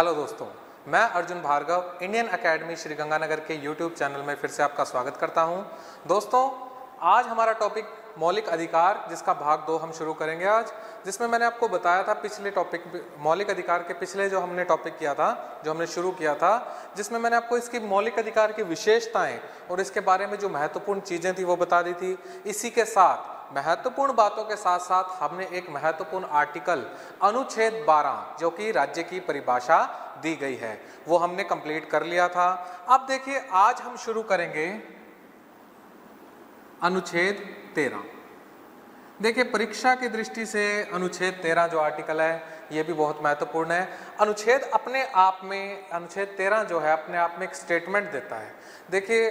Hello दोस्तों, मैं Arjun Bhargava Indian academy Shri Ganganagar के यूट्यूब चैनल में फिर से आपका स्वागत करता हूं। दोस्तों, आज हमारा टॉपिक मौलिक अधिकार, जिसका भाग 2 हम शुरू करेंगे आज, जिसमें मैंने आपको बताया था पिछले टॉपिक मौलिक अधिकार के पिछले जो हमने टॉपिक किया था, जो हमने शुरू किया था, जिसमें मैंने आपको इसकी मौलिक अधिकार की विशेषताएं और इसके बारे में जो महत्वपूर्ण चीज़ें थी वो बता दी थी। इसी के साथ महत्वपूर्ण बातों के साथ साथ हमने एक महत्वपूर्ण आर्टिकल अनुच्छेद 12 जो कि राज्य की परिभाषा दी गई है वो हमने कंप्लीट कर लिया था। अब देखिए, आज हम शुरू करेंगे अनुच्छेद 13। देखिए, परीक्षा की दृष्टि से अनुच्छेद 13 जो आर्टिकल है ये भी बहुत महत्वपूर्ण है। अनुच्छेद अपने आप में, अनुच्छेद 13 जो है अपने आप में एक स्टेटमेंट देता है। देखिए,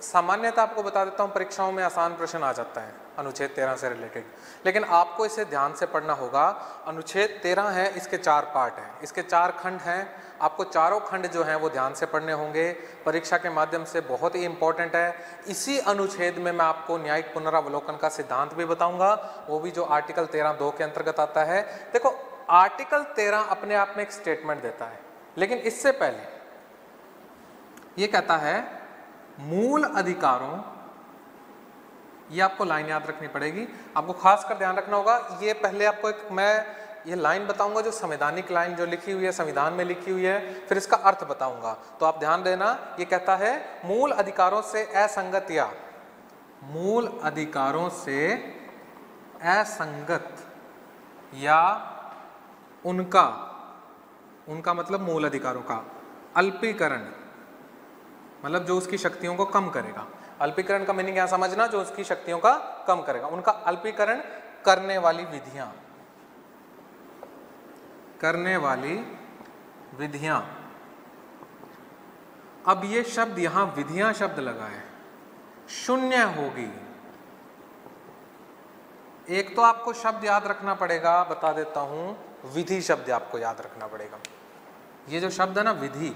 सामान्यतः आपको बता देता हूँ, परीक्षाओं में आसान प्रश्न आ जाता है अनुच्छेद 13 से रिलेटेड, लेकिन आपको इसे ध्यान से पढ़ना होगा। अनुच्छेद 13 है, इसके 4 पार्ट हैं, इसके 4 खंड हैं। आपको चारों खंड जो हैं वो ध्यान से पढ़ने होंगे, परीक्षा के माध्यम से बहुत ही इंपॉर्टेंट है। इसी अनुच्छेद में मैं आपको न्यायिक पुनरावलोकन का सिद्धांत भी बताऊंगा, वो भी जो आर्टिकल 13(2) के अंतर्गत आता है। देखो, आर्टिकल 13 अपने आप में एक स्टेटमेंट देता है, लेकिन इससे पहले ये कहता है मूल अधिकारों, ये आपको लाइन याद रखनी पड़ेगी, आपको खास कर ध्यान रखना होगा। ये पहले आपको मैं ये लाइन बताऊंगा जो संवैधानिक लाइन जो लिखी हुई है, संविधान में लिखी हुई है, फिर इसका अर्थ बताऊंगा, तो आप ध्यान देना। ये कहता है मूल अधिकारों से असंगत या मूल अधिकारों से असंगत या उनका मतलब मूल अधिकारों का अल्पीकरण, मतलब जो उसकी शक्तियों को कम करेगा। अल्पीकरण का मीनिंग क्या समझना, जो उसकी शक्तियों का कम करेगा, उनका अल्पीकरण करने वाली विधियां। अब ये शब्द यहां विधियां शब्द लगा है, शून्य होगी। एक तो आपको शब्द याद रखना पड़ेगा, बता देता हूं, विधि शब्द आपको याद रखना पड़ेगा। ये जो शब्द है ना विधि,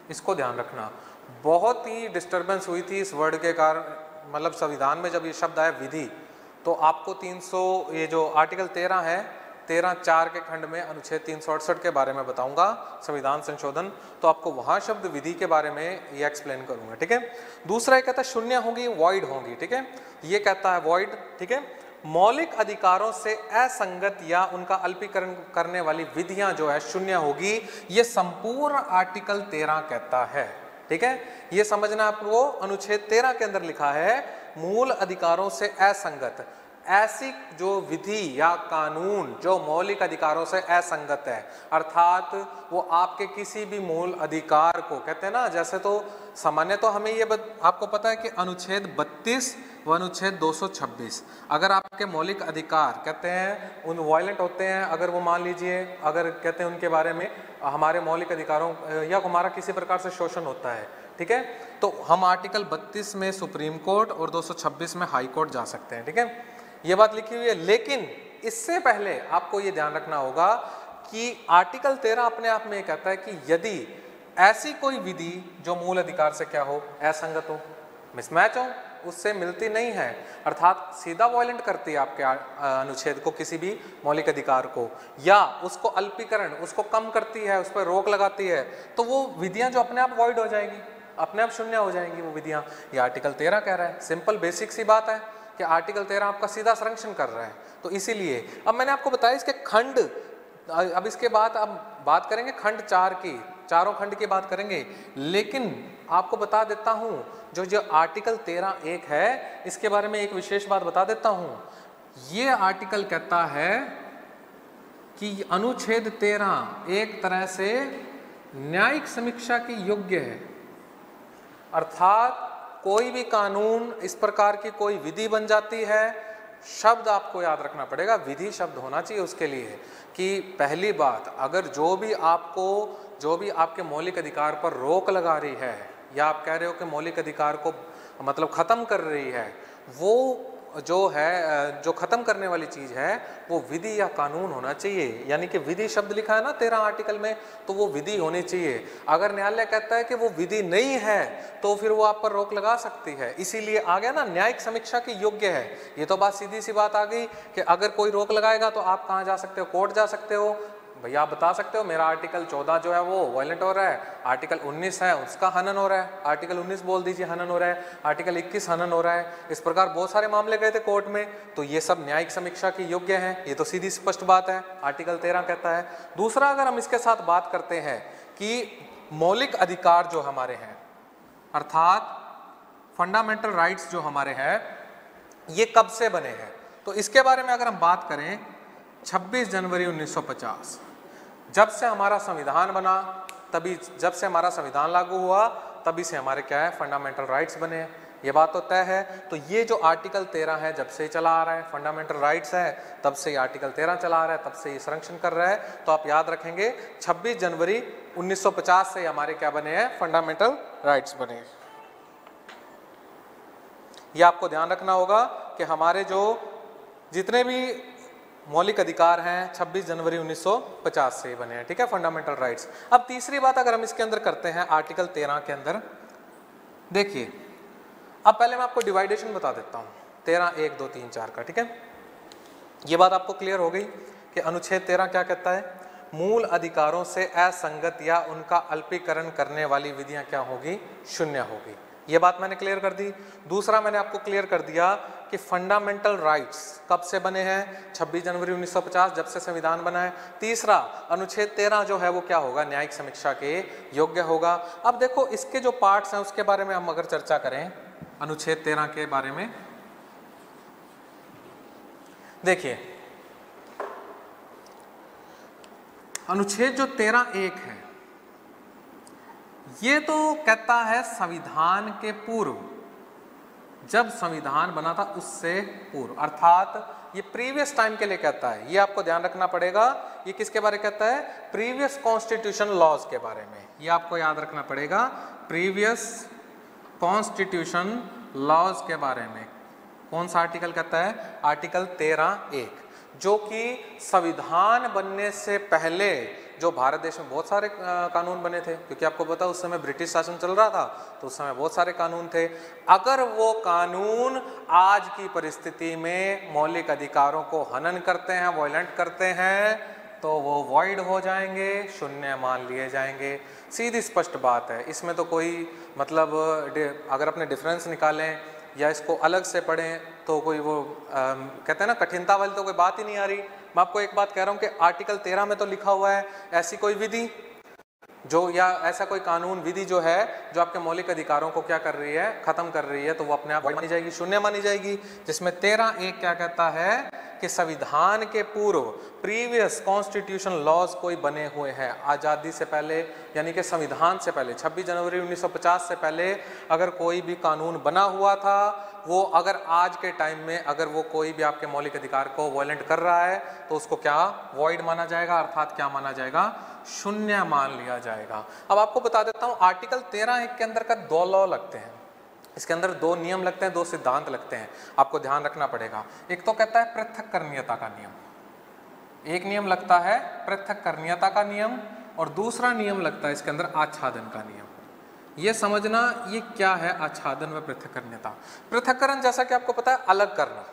इसको ध्यान रखना। बहुत ही डिस्टरबेंस हुई थी इस वर्ड के कारण, मतलब संविधान में जब ये शब्द आया विधि, तो आपको 300 ये जो आर्टिकल 13 है, 13(4) के खंड में अनुच्छेद 368 के बारे में बताऊंगा, संविधान संशोधन, तो आपको वहां शब्द विधि के बारे में ये एक्सप्लेन करूंगा, ठीक है। दूसरा ये कहता है शून्य होगी, वॉइड होगी, ठीक है, ये कहता है वॉइड, ठीक है। मौलिक अधिकारों से असंगत या उनका अल्पीकरण करने वाली विधियां जो है शून्य होगी, ये संपूर्ण आर्टिकल 13 कहता है, ठीक है। ये समझना आपको, अनुच्छेद 13 के अंदर लिखा है मूल अधिकारों से असंगत, ऐसी जो विधि या कानून जो मौलिक अधिकारों से असंगत है, अर्थात वो आपके किसी भी मूल अधिकार को कहते हैं ना, जैसे तो सामान्य तो हमें ये आपको पता है कि अनुच्छेद 32 व अनुच्छेद 226 अगर आपके मौलिक अधिकार कहते हैं उन वायलेंट होते हैं, अगर वो मान लीजिए अगर कहते हैं उनके बारे में हमारे मौलिक अधिकारों या हमारा किसी प्रकार से शोषण होता है, ठीक है, तो हम आर्टिकल 32 में सुप्रीम कोर्ट और 226 में हाई कोर्ट जा सकते हैं, ठीक है, ये बात लिखी हुई है। लेकिन इससे पहले आपको ये ध्यान रखना होगा कि आर्टिकल 13 अपने आप में कहता है कि यदि ऐसी कोई विधि जो मूल अधिकार से क्या हो, असंगत हो, मिसमैच हो, उससे मिलती नहीं है, अर्थात सीधा वॉयलेंट करती है आपके अनुच्छेद को, किसी भी मौलिक अधिकार को, या उसको अल्पीकरण, उसको कम करती है, उस पर रोक लगाती है, तो वो विधियां जो अपने आप वॉइड हो जाएगी, अपने आप शून्य हो जाएंगी वो विधियां। ये आर्टिकल 13 कह रहा है। सिंपल बेसिक सी बात है कि आर्टिकल 13 आपका सीधा संरक्षण कर रहा है, तो इसीलिए अब मैंने आपको बताया इसके खंड, अब इसके बाद अब बात करेंगे खंड 4 की, चारों खंड की बात करेंगे, लेकिन आपको बता देता हूं जो आर्टिकल 13(1) है, इसके बारे में एक विशेष बात बता देता हूं। ये आर्टिकल कहता है कि अनुच्छेद 13 एक तरह से न्यायिक समीक्षा की योग्य है, अर्थात कोई भी कानून, इस प्रकार की कोई विधि बन जाती है, शब्द आपको याद रखना पड़ेगा, विधि शब्द होना चाहिए उसके लिए, कि पहली बात, अगर जो भी आपके मौलिक अधिकार पर रोक लगा रही है या आप कह रहे हो कि मौलिक अधिकार को मतलब खत्म कर रही है, वो जो है, जो खत्म करने वाली चीज है वो विधि या कानून होना चाहिए। यानी कि विधि शब्द लिखा है ना 13 आर्टिकल में, तो वो विधि होनी चाहिए। अगर न्यायालय कहता है कि वो विधि नहीं है तो फिर वो आप पर रोक लगा सकती है। इसीलिए आ गया ना, न्यायिक समीक्षा की योग्य है। ये तो बात सीधी सी बात आ गई कि अगर कोई रोक लगाएगा तो आप कहाँ जा सकते हो, कोर्ट जा सकते हो, भैया आप बता सकते हो मेरा आर्टिकल 14 जो है वो वायलेंट हो रहा है, आर्टिकल 19 है उसका हनन हो रहा है, आर्टिकल 19 बोल दीजिए हनन हो रहा है, आर्टिकल 21 हनन हो रहा है। इस प्रकार बहुत सारे मामले गए थे कोर्ट में, तो ये सब न्यायिक समीक्षा के योग्य हैं, ये तो सीधी स्पष्ट बात है, आर्टिकल 13 कहता है। दूसरा, अगर हम इसके साथ बात करते हैं कि मौलिक अधिकार जो हमारे हैं अर्थात फंडामेंटल राइट्स जो हमारे हैं ये कब से बने हैं, तो इसके बारे में अगर हम बात करें 26 जनवरी 1950 जब से हमारा संविधान बना, तभी जब से हमारा संविधान लागू हुआ तभी से हमारे क्या है फंडामेंटल राइट्स बने हैं, ये बात तो तय है। तो ये जो आर्टिकल 13 है जब से चला आ रहा है, फंडामेंटल राइट्स है तब से आर्टिकल 13 चला आ रहा है, तब से ये संरक्षण कर रहा है। तो आप याद रखेंगे 26 जनवरी 1950 से हमारे क्या बने हैं फंडामेंटल राइट्स बने हैं। ये आपको ध्यान रखना होगा कि हमारे जो जितने भी मौलिक अधिकार हैं 26 जनवरी 1950 से बने हैं, ठीक है, फंडामेंटल राइट्स। अब तीसरी बात अगर हम इसके अंदर करते हैं आर्टिकल 13 के अंदर, देखिए अब पहले मैं आपको डिवाइडेशन बता देता हूँ 13 1 2 3 4 का, ठीक है। ये बात आपको क्लियर हो गई कि अनुच्छेद 13 क्या कहता है, मूल अधिकारों से असंगत या उनका अल्पीकरण करने वाली विधियां क्या होगी, शून्य होगी। ये बात मैंने क्लियर कर दी। दूसरा मैंने आपको क्लियर कर दिया कि फंडामेंटल राइट्स कब से बने हैं, 26 जनवरी 1950 जब से संविधान बना है। तीसरा, अनुच्छेद 13 जो है वो क्या होगा, न्यायिक समीक्षा के योग्य होगा। अब देखो इसके जो पार्ट्स हैं उसके बारे में हम अगर चर्चा करें अनुच्छेद 13 के बारे में, देखिए अनुच्छेद जो 13(1) है ये तो कहता है संविधान के पूर्व, जब संविधान बना था उससे पूर्व, अर्थात ये प्रीवियस टाइम के लिए कहता है। ये आपको ध्यान रखना पड़ेगा, ये किसके बारे में कहता है, प्रीवियस कॉन्स्टिट्यूशन लॉज के बारे में। ये आपको याद रखना पड़ेगा, प्रीवियस कॉन्स्टिट्यूशन लॉज के बारे में। कौन सा आर्टिकल कहता है, आर्टिकल 13(1), जो कि संविधान बनने से पहले जो भारत देश में बहुत सारे कानून बने थे, क्योंकि आपको पता उस समय ब्रिटिश शासन चल रहा था, तो उस समय बहुत सारे कानून थे। अगर वो कानून आज की परिस्थिति में मौलिक अधिकारों को हनन करते हैं, वॉयलेंट करते हैं, तो वो वॉइड हो जाएंगे, शून्य मान लिए जाएंगे। सीधी स्पष्ट बात है, इसमें तो कोई मतलब अगर अपने डिफरेंस निकालें या इसको अलग से पढ़ें तो कोई वो कहते हैं ना कठिनता वाली तो कोई बात ही नहीं आ रही। मैं आपको एक बात कह रहा हूँ कि आर्टिकल 13 में तो लिखा हुआ है ऐसी कोई विधि जो या ऐसा कोई कानून विधि जो है जो आपके मौलिक अधिकारों को क्या कर रही है, खत्म कर रही है, तो वो अपने आप मानी जाएगी, शून्य मानी जाएगी। जिसमें 13(1) क्या कहता है कि संविधान के पूर्व प्रीवियस कॉन्स्टिट्यूशन लॉज कोई बने हुए हैं आज़ादी से पहले, यानी कि संविधान से पहले 26 जनवरी 1950 से पहले अगर कोई भी कानून बना हुआ था, वो अगर आज के टाइम में अगर वो कोई भी आपके मौलिक अधिकार को वॉयलेंट कर रहा है तो उसको क्या वॉइड माना जाएगा, अर्थात क्या माना जाएगा, शून्य मान लिया जाएगा। अब आपको बता देता हूँ आर्टिकल 13(1) के अंदर का 2 लॉ लगते हैं, इसके अंदर 2 नियम लगते हैं, 2 सिद्धांत लगते हैं, आपको ध्यान रखना पड़ेगा। एक तो कहता है पृथक्करणीयता का नियम, एक नियम लगता है पृथक्करणीयता का नियम और दूसरा नियम लगता है इसके अंदर आच्छादन का नियम। ये समझना ये क्या है आच्छादन व पृथक्करणीयता। पृथक्करण जैसा कि आपको पता है अलग करना,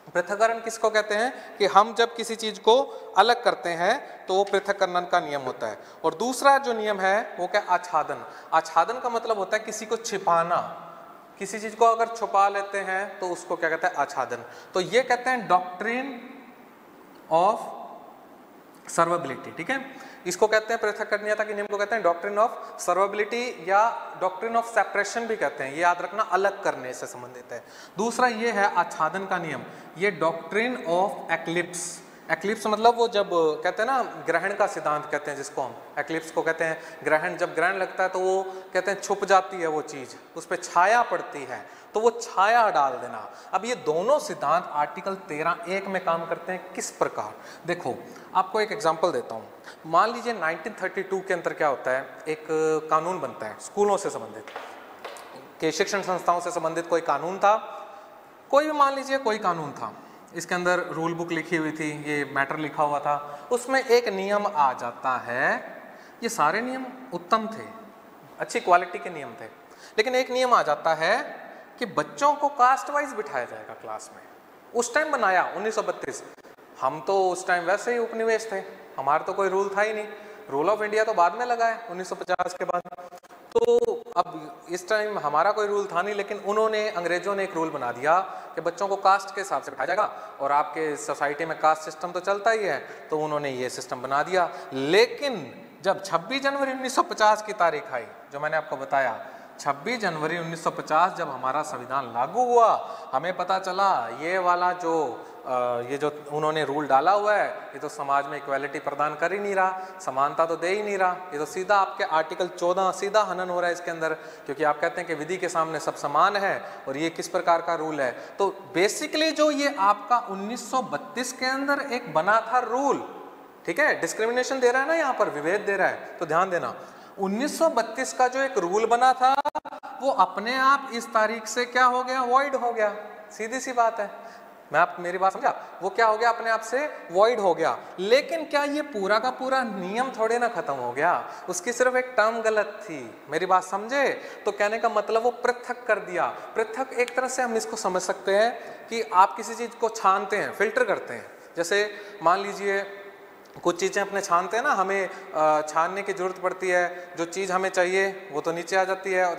पृथक्करण किसको कहते हैं कि हम जब किसी चीज को अलग करते हैं तो वो पृथक्करण का नियम होता है। और दूसरा जो नियम है वो क्या, आच्छादन। आच्छादन का मतलब होता है किसी को छिपाना, किसी चीज को अगर छुपा लेते हैं तो उसको क्या कहते हैं, आच्छादन। तो ये कहते हैं डॉक्ट्रिन ऑफ सर्वेबिलिटी, ठीक है, इसको कहते हैं पृथक्करणीयता के नियम को कहते हैं डॉक्ट्रिन ऑफ सर्वेबिलिटी या डॉक्ट्रिन ऑफ सेपरेशन भी कहते हैं। ये याद रखना, अलग करने से संबंधित है। दूसरा ये है आच्छादन का नियम, ये डॉक्ट्रिन ऑफ एक्लिप्स। एक्लिप्स मतलब वो जब कहते हैं ना ग्रहण का सिद्धांत कहते हैं जिसको हम, एक्लिप्स को कहते हैं ग्रहण, जब ग्रहण लगता है तो वो कहते हैं छुप जाती है वो चीज, उस पर छाया पड़ती है, तो वो छाया डाल देना। अब ये दोनों सिद्धांत आर्टिकल 13(1) में काम करते हैं। किस प्रकार, देखो आपको एक एग्जांपल देता हूँ। मान लीजिए 1932 के अंदर क्या होता है, एक कानून बनता है स्कूलों से संबंधित, कि शिक्षण संस्थाओं से संबंधित कोई कानून था, कोई भी मान लीजिए कोई कानून था, इसके अंदर रूल बुक लिखी हुई थी, ये मैटर लिखा हुआ था, उसमें एक नियम आ जाता है, ये सारे नियम उत्तम थे, अच्छी क्वालिटी के नियम थे, लेकिन एक नियम आ जाता है कि बच्चों को कास्ट वाइज बिठाया जाएगा क्लास में। उस टाइम बनाया 1932, हम तो उस टाइम वैसे ही उपनिवेश थे, हमारा तो कोई रूल था ही नहीं, रूल ऑफ इंडिया तो बाद में लगा है 1950 के बाद। तो अब इस टाइम हमारा कोई रूल था नहीं, लेकिन उन्होंने, अंग्रेजों ने एक रूल बना दिया कि बच्चों को कास्ट के हिसाब से बिठाया जाएगा, और आपके सोसाइटी में कास्ट सिस्टम तो चलता ही है, तो उन्होंने ये सिस्टम बना दिया। लेकिन जब 26 जनवरी 1950 की तारीख आई, जो मैंने आपको बताया 26 जनवरी 1950 जब हमारा संविधान लागू हुआ, हमें पता चला ये वाला ये जो उन्होंने रूल डाला हुआ है, ये तो समाज में इक्वालिटी प्रदान कर ही नहीं रहा, समानता तो दे ही नहीं रहा, ये तो सीधा आपके आर्टिकल 14 सीधा हनन हो रहा है इसके अंदर, क्योंकि आप कहते हैं कि विधि के सामने सब समान है, और ये किस प्रकार का रूल है। तो बेसिकली जो ये आपका 1932 के अंदर एक बना था रूल, ठीक है, डिस्क्रिमिनेशन दे रहा है ना, यहाँ पर विभेद दे रहा है, तो ध्यान देना 1932 का जो एक रूल बना था वो अपने आप इस तारीख से क्या हो गया, वॉइड हो गया, सीधी सी बात है। मैं आप मेरी बात समझा, वो क्या हो गया, अपने आप से वॉइड हो गया। लेकिन क्या ये पूरा का पूरा नियम थोड़े ना खत्म हो गया, उसकी सिर्फ एक टर्म गलत थी, मेरी बात समझे। तो कहने का मतलब वो पृथक कर दिया। पृथक एक तरह से हम इसको समझ सकते हैं कि आप किसी चीज को छानते हैं, फिल्टर करते हैं। जैसे मान लीजिए कुछ चीज़ें अपने छानते हैं ना, हमें छानने की जरूरत पड़ती है, जो चीज़ हमें चाहिए वो तो नीचे आ जाती है, और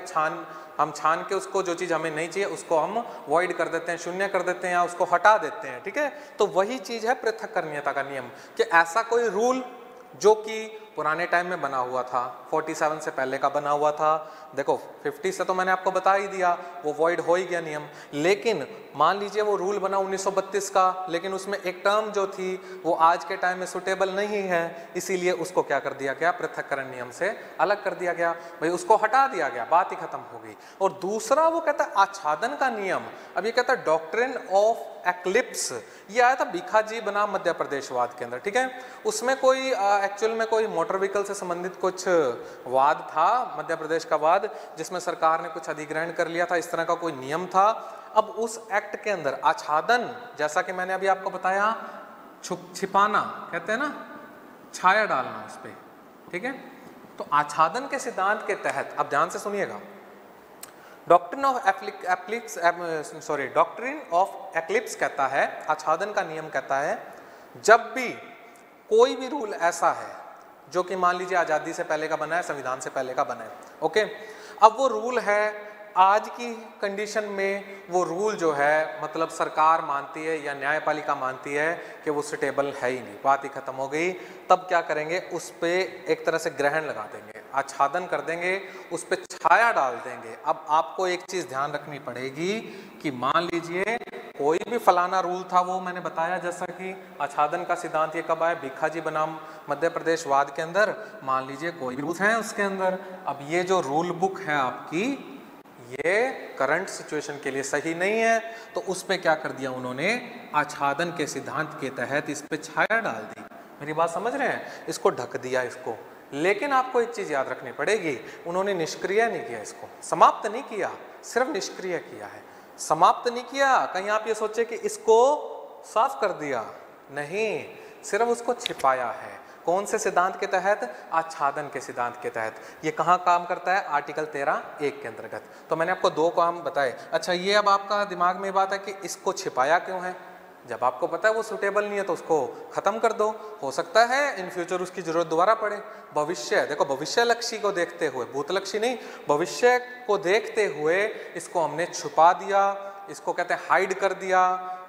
हम छान के उसको, जो चीज़ हमें नहीं चाहिए उसको हम वॉइड कर देते हैं, शून्य कर देते हैं, या उसको हटा देते हैं, ठीक है। तो वही चीज़ है पृथक्करणीयता का नियम, कि ऐसा कोई रूल जो कि पुराने टाइम में बना हुआ था, 47 से पहले का बना हुआ था, देखो 50 से तो मैंने आपको बता ही दिया, वो वॉइड हो ही गया नियम। लेकिन मान लीजिए वो रूल बना 1932 का, लेकिन उसमें एक टर्म जो थी वो आज के टाइम में सुटेबल नहीं है, इसीलिए उसको क्या कर दिया गया, पृथक्करण नियम से अलग कर दिया गया, भाई उसको हटा दिया गया, बात ही खत्म हो गई। और दूसरा वो कहता है आच्छादन का नियम। अब ये कहता है डॉक्ट्रिन ऑफ एक्लिप्स, ये आया था भीखाजी बनाम मध्य प्रदेशवाद के अंदर, ठीक है। उसमें कोई एक्चुअल में कोई मोटर व्हीकल से संबंधित कुछ वाद था, मध्य प्रदेश का वाद, जिसमें सरकार ने कुछ अधिग्रहण कर लिया था, इस तरह का कोई नियम था। अब उस एक्ट के अंदर आच्छादन, जैसा कि मैंने अभी आपको बताया, छिपाना कहते हैं ना, छाया डालना उस पर, ठीक है। तो आच्छादन के सिद्धांत के तहत, अब ध्यान से सुनिएगा, डॉक्ट्रिन ऑफ एक्लिप्स कहता है, आच्छादन का नियम कहता है, जब भी कोई भी रूल ऐसा है जो कि मान लीजिए आज़ादी से पहले का बना है, संविधान से पहले का बना है, ओके, अब वो रूल है, आज की कंडीशन में वो रूल जो है, मतलब सरकार मानती है या न्यायपालिका मानती है कि वो सुटेबल है ही नहीं, बात ही खत्म हो गई। तब क्या करेंगे, उस पर एक तरह से ग्रहण लगा देंगे, आच्छादन कर देंगे, उस पर छाया डाल देंगे। अब आपको एक चीज़ ध्यान रखनी पड़ेगी कि मान लीजिए कोई भी फलाना रूल था, वो मैंने बताया जैसा कि आच्छादन का सिद्धांत ये कब आया, भीखाजी बनाम मध्य प्रदेश वाद के अंदर, मान लीजिए कोई भी रूल्स हैं उसके अंदर। अब ये जो रूल बुक है आपकी, ये करंट सिचुएशन के लिए सही नहीं है, तो उस पे क्या कर दिया उन्होंने, आच्छादन के सिद्धांत के तहत इस पे छाया डाल दी। मेरी बात समझ रहे हैं, इसको ढक दिया इसको। लेकिन आपको एक चीज याद रखनी पड़ेगी, उन्होंने निष्क्रिय नहीं किया, इसको समाप्त नहीं किया, सिर्फ निष्क्रिय किया है, समाप्त नहीं किया। कहीं आप ये सोचे कि इसको साफ कर दिया, नहीं, सिर्फ उसको छिपाया है। कौन से सिद्धांत के तहत, आच्छादन के सिद्धांत के तहत। ये कहाँ काम करता है, आर्टिकल 13(1) के अंतर्गत। तो मैंने आपको दो काम बताए। अच्छा, ये अब आपका दिमाग में बात है कि इसको छिपाया क्यों है, जब आपको पता है वो सुटेबल नहीं है तो उसको खत्म कर दो, हो सकता है इन फ्यूचर उसकी जरूरत दोबारा पड़े। भविष्य देखो, भविष्य लक्ष्य को देखते हुए, भूत लक्ष्य नहीं, भविष्य को देखते हुए इसको हमने छुपा दिया, इसको कहते हैं हाइड कर दिया,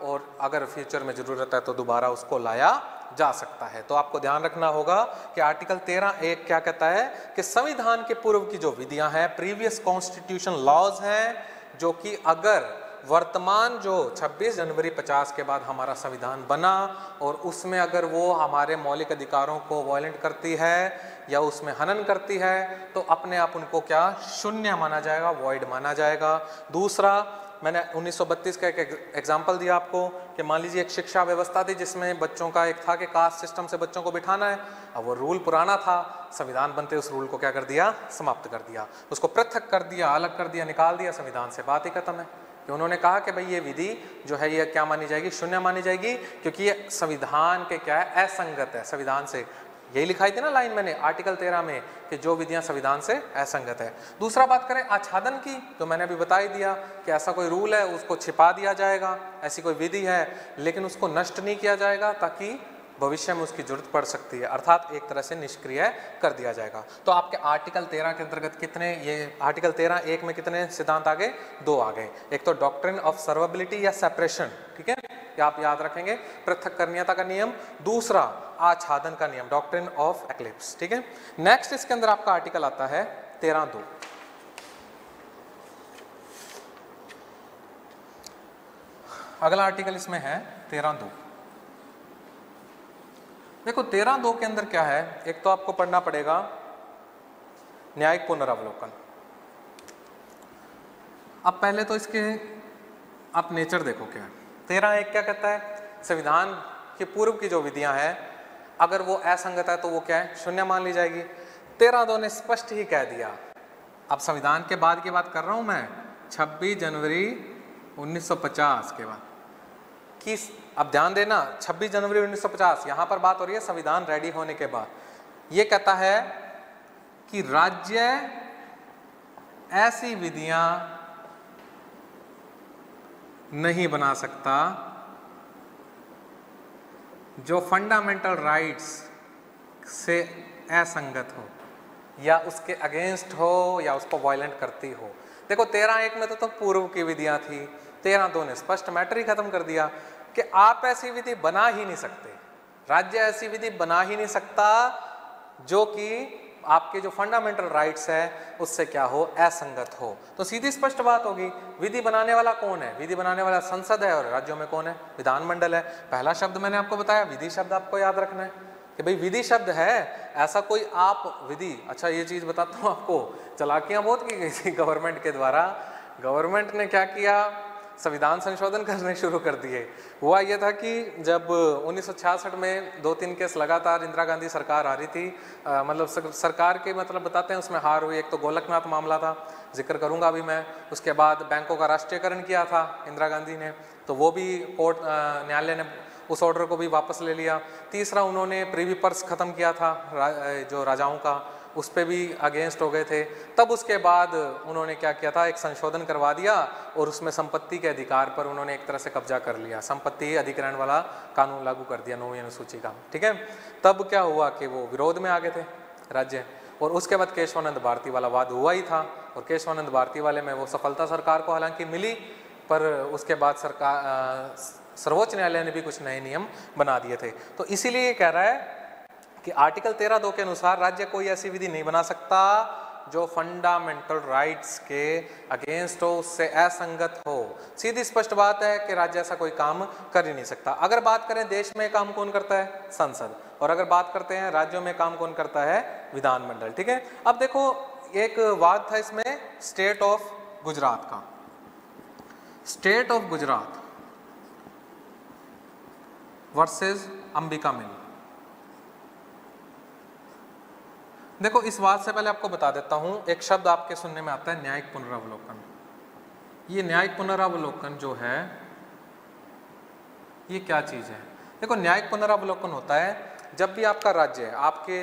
और अगर फ्यूचर में जरूरत है तो दोबारा उसको लाया जा सकता है। तो आपको ध्यान रखना होगा कि आर्टिकल 13(1) क्या कहता है कि संविधान के पूर्व की जो विधियां हैं, प्रीवियस कॉन्स्टिट्यूशन लॉज हैं, जो कि अगर वर्तमान जो 26 जनवरी 50 के बाद हमारा संविधान बना और उसमें अगर वो हमारे मौलिक अधिकारों को वायलेंट करती है या उसमें हनन करती है, तो अपने आप उनको क्या शून्य माना जाएगा, वॉइड माना जाएगा। दूसरा, मैंने 1932 का एक एग्जाम्पल दिया आपको कि मान लीजिए एक शिक्षा व्यवस्था थी जिसमें बच्चों का एक था कि कास्ट सिस्टम से बच्चों को बिठाना है। अब वो रूल पुराना था, संविधान बनते उस रूल को क्या कर दिया, समाप्त कर दिया, उसको पृथक कर दिया, अलग कर दिया, निकाल दिया संविधान से, बात ही खत्म है। कि उन्होंने कहा कि भाई ये विधि जो है ये क्या मानी जाएगी, शून्य मानी जाएगी, क्योंकि ये संविधान के क्या है, असंगत है संविधान से। यही लिखाई थी ना लाइन मैंने आर्टिकल 13 में कि जो विधियां संविधान से असंगत है। दूसरा बात करें आच्छादन की, तो मैंने अभी बता ही दिया कि ऐसा कोई रूल है उसको छिपा दिया जाएगा, ऐसी कोई विधि है, लेकिन उसको नष्ट नहीं किया जाएगा ताकि भविष्य में उसकी जरूरत पड़ सकती है, अर्थात एक तरह से निष्क्रिय कर दिया जाएगा। तो आपके आर्टिकल 13 के अंतर्गत कितने, ये आर्टिकल 13(1) में कितने सिद्धांत आ गए? 2 आ गए। एक तो डॉक्ट्रिन ऑफ सर्वेबिलिटी या सेपरेशन, ठीक है, ये आप याद रखेंगे, पृथक्करणीयता का नियम। दूसरा आच्छादन का नियम, डॉक्ट्रिन ऑफ एक्लिप्स, ठीक है। नेक्स्ट इसके अंदर आपका आर्टिकल आता है 13(2). अगला आर्टिकल इसमें है 13(2). देखो 13(2) के अंदर क्या है, एक तो आपको पढ़ना पड़ेगा न्यायिक पुनरावलोकन। अब पहले तो इसके आप नेचर देखो क्या है। 13(1) क्या कहता है? संविधान के पूर्व की जो विधियां हैं अगर वो असंगत है तो वो क्या है? शून्य मान ली जाएगी। 13(2) ने स्पष्ट ही कह दिया, अब संविधान के बाद की बात कर रहा हूं मैं, 26 जनवरी 1950 के बाद कि, अब ध्यान देना 26 जनवरी 1950 यहां पर बात हो रही है संविधान रेडी होने के बाद। ये कहता है कि राज्य ऐसी विधियां नहीं बना सकता जो फंडामेंटल राइट्स से असंगत हो या उसके अगेंस्ट हो या उसको वायलेंट करती हो। देखो 13(1) में तो पूर्व की विधियां थी, 13(2) ने स्पष्ट मैटर ही खत्म कर दिया कि आप ऐसी विधि बना ही नहीं सकते, राज्य ऐसी विधि बना ही नहीं सकता जो कि आपके जो फंडामेंटल राइट्स है उससे क्या हो? असंगत हो। तो सीधी स्पष्ट बात होगी, विधि बनाने वाला कौन है? विधि बनाने वाला संसद है, और राज्यों में कौन है? विधानमंडल है। पहला शब्द मैंने आपको बताया, विधि शब्द आपको याद रखना है कि भाई विधि शब्द है, ऐसा कोई आप विधि, अच्छा ये चीज बताता हूँ आपको, चालाकियां बहुत की गई थी गवर्नमेंट के द्वारा। गवर्नमेंट ने क्या किया? संविधान संशोधन करने शुरू कर दिए। हुआ यह था कि जब 1966 में 2-3 केस लगातार इंदिरा गांधी सरकार आ रही थी, मतलब सरकार के मतलब बताते हैं उसमें हार हुई। एक तो गोलकनाथ मामला था, जिक्र करूंगा अभी मैं। उसके बाद बैंकों का राष्ट्रीयकरण किया था इंदिरा गांधी ने, तो वो भी कोर्ट न्यायालय ने उस ऑर्डर को भी वापस ले लिया। तीसरा उन्होंने प्रीवी पर्स खत्म किया था जो राजाओं का, उस पर भी अगेंस्ट हो गए थे। तब उसके बाद उन्होंने क्या किया था? एक संशोधन करवा दिया और उसमें संपत्ति के अधिकार पर उन्होंने एक तरह से कब्जा कर लिया, संपत्ति अधिग्रहण वाला कानून लागू कर दिया 9वीं अनुसूची का, ठीक है। तब क्या हुआ कि वो विरोध में आ गए थे राज्य, और उसके बाद केशवानंद भारती वाला वाद हुआ ही था, और केशवानंद भारती वाले में वो सफलता सरकार को हालांकि मिली, पर उसके बाद सरकार सर्वोच्च न्यायालय ने भी कुछ नए नियम बना दिए थे। तो इसीलिए ये कह रहा है कि आर्टिकल 13(2) के अनुसार राज्य कोई ऐसी विधि नहीं बना सकता जो फंडामेंटल राइट्स के अगेंस्ट हो, उससे असंगत हो। सीधी स्पष्ट बात है कि राज्य ऐसा कोई काम कर ही नहीं सकता। अगर बात करें देश में काम कौन करता है? संसद। और अगर बात करते हैं राज्यों में काम कौन करता है? विधानमंडल, ठीक है। अब देखो एक वाद था इसमें स्टेट ऑफ गुजरात का। State of Gujarat versus Ambika mill. देखो इस बात से पहले आपको बता देता हूं, एक शब्द आपके सुनने में आता है न्यायिक पुनरावलोकन। ये न्यायिक पुनरावलोकन जो है ये क्या चीज है? देखो न्यायिक पुनरावलोकन होता है जब भी आपका राज्य, आपके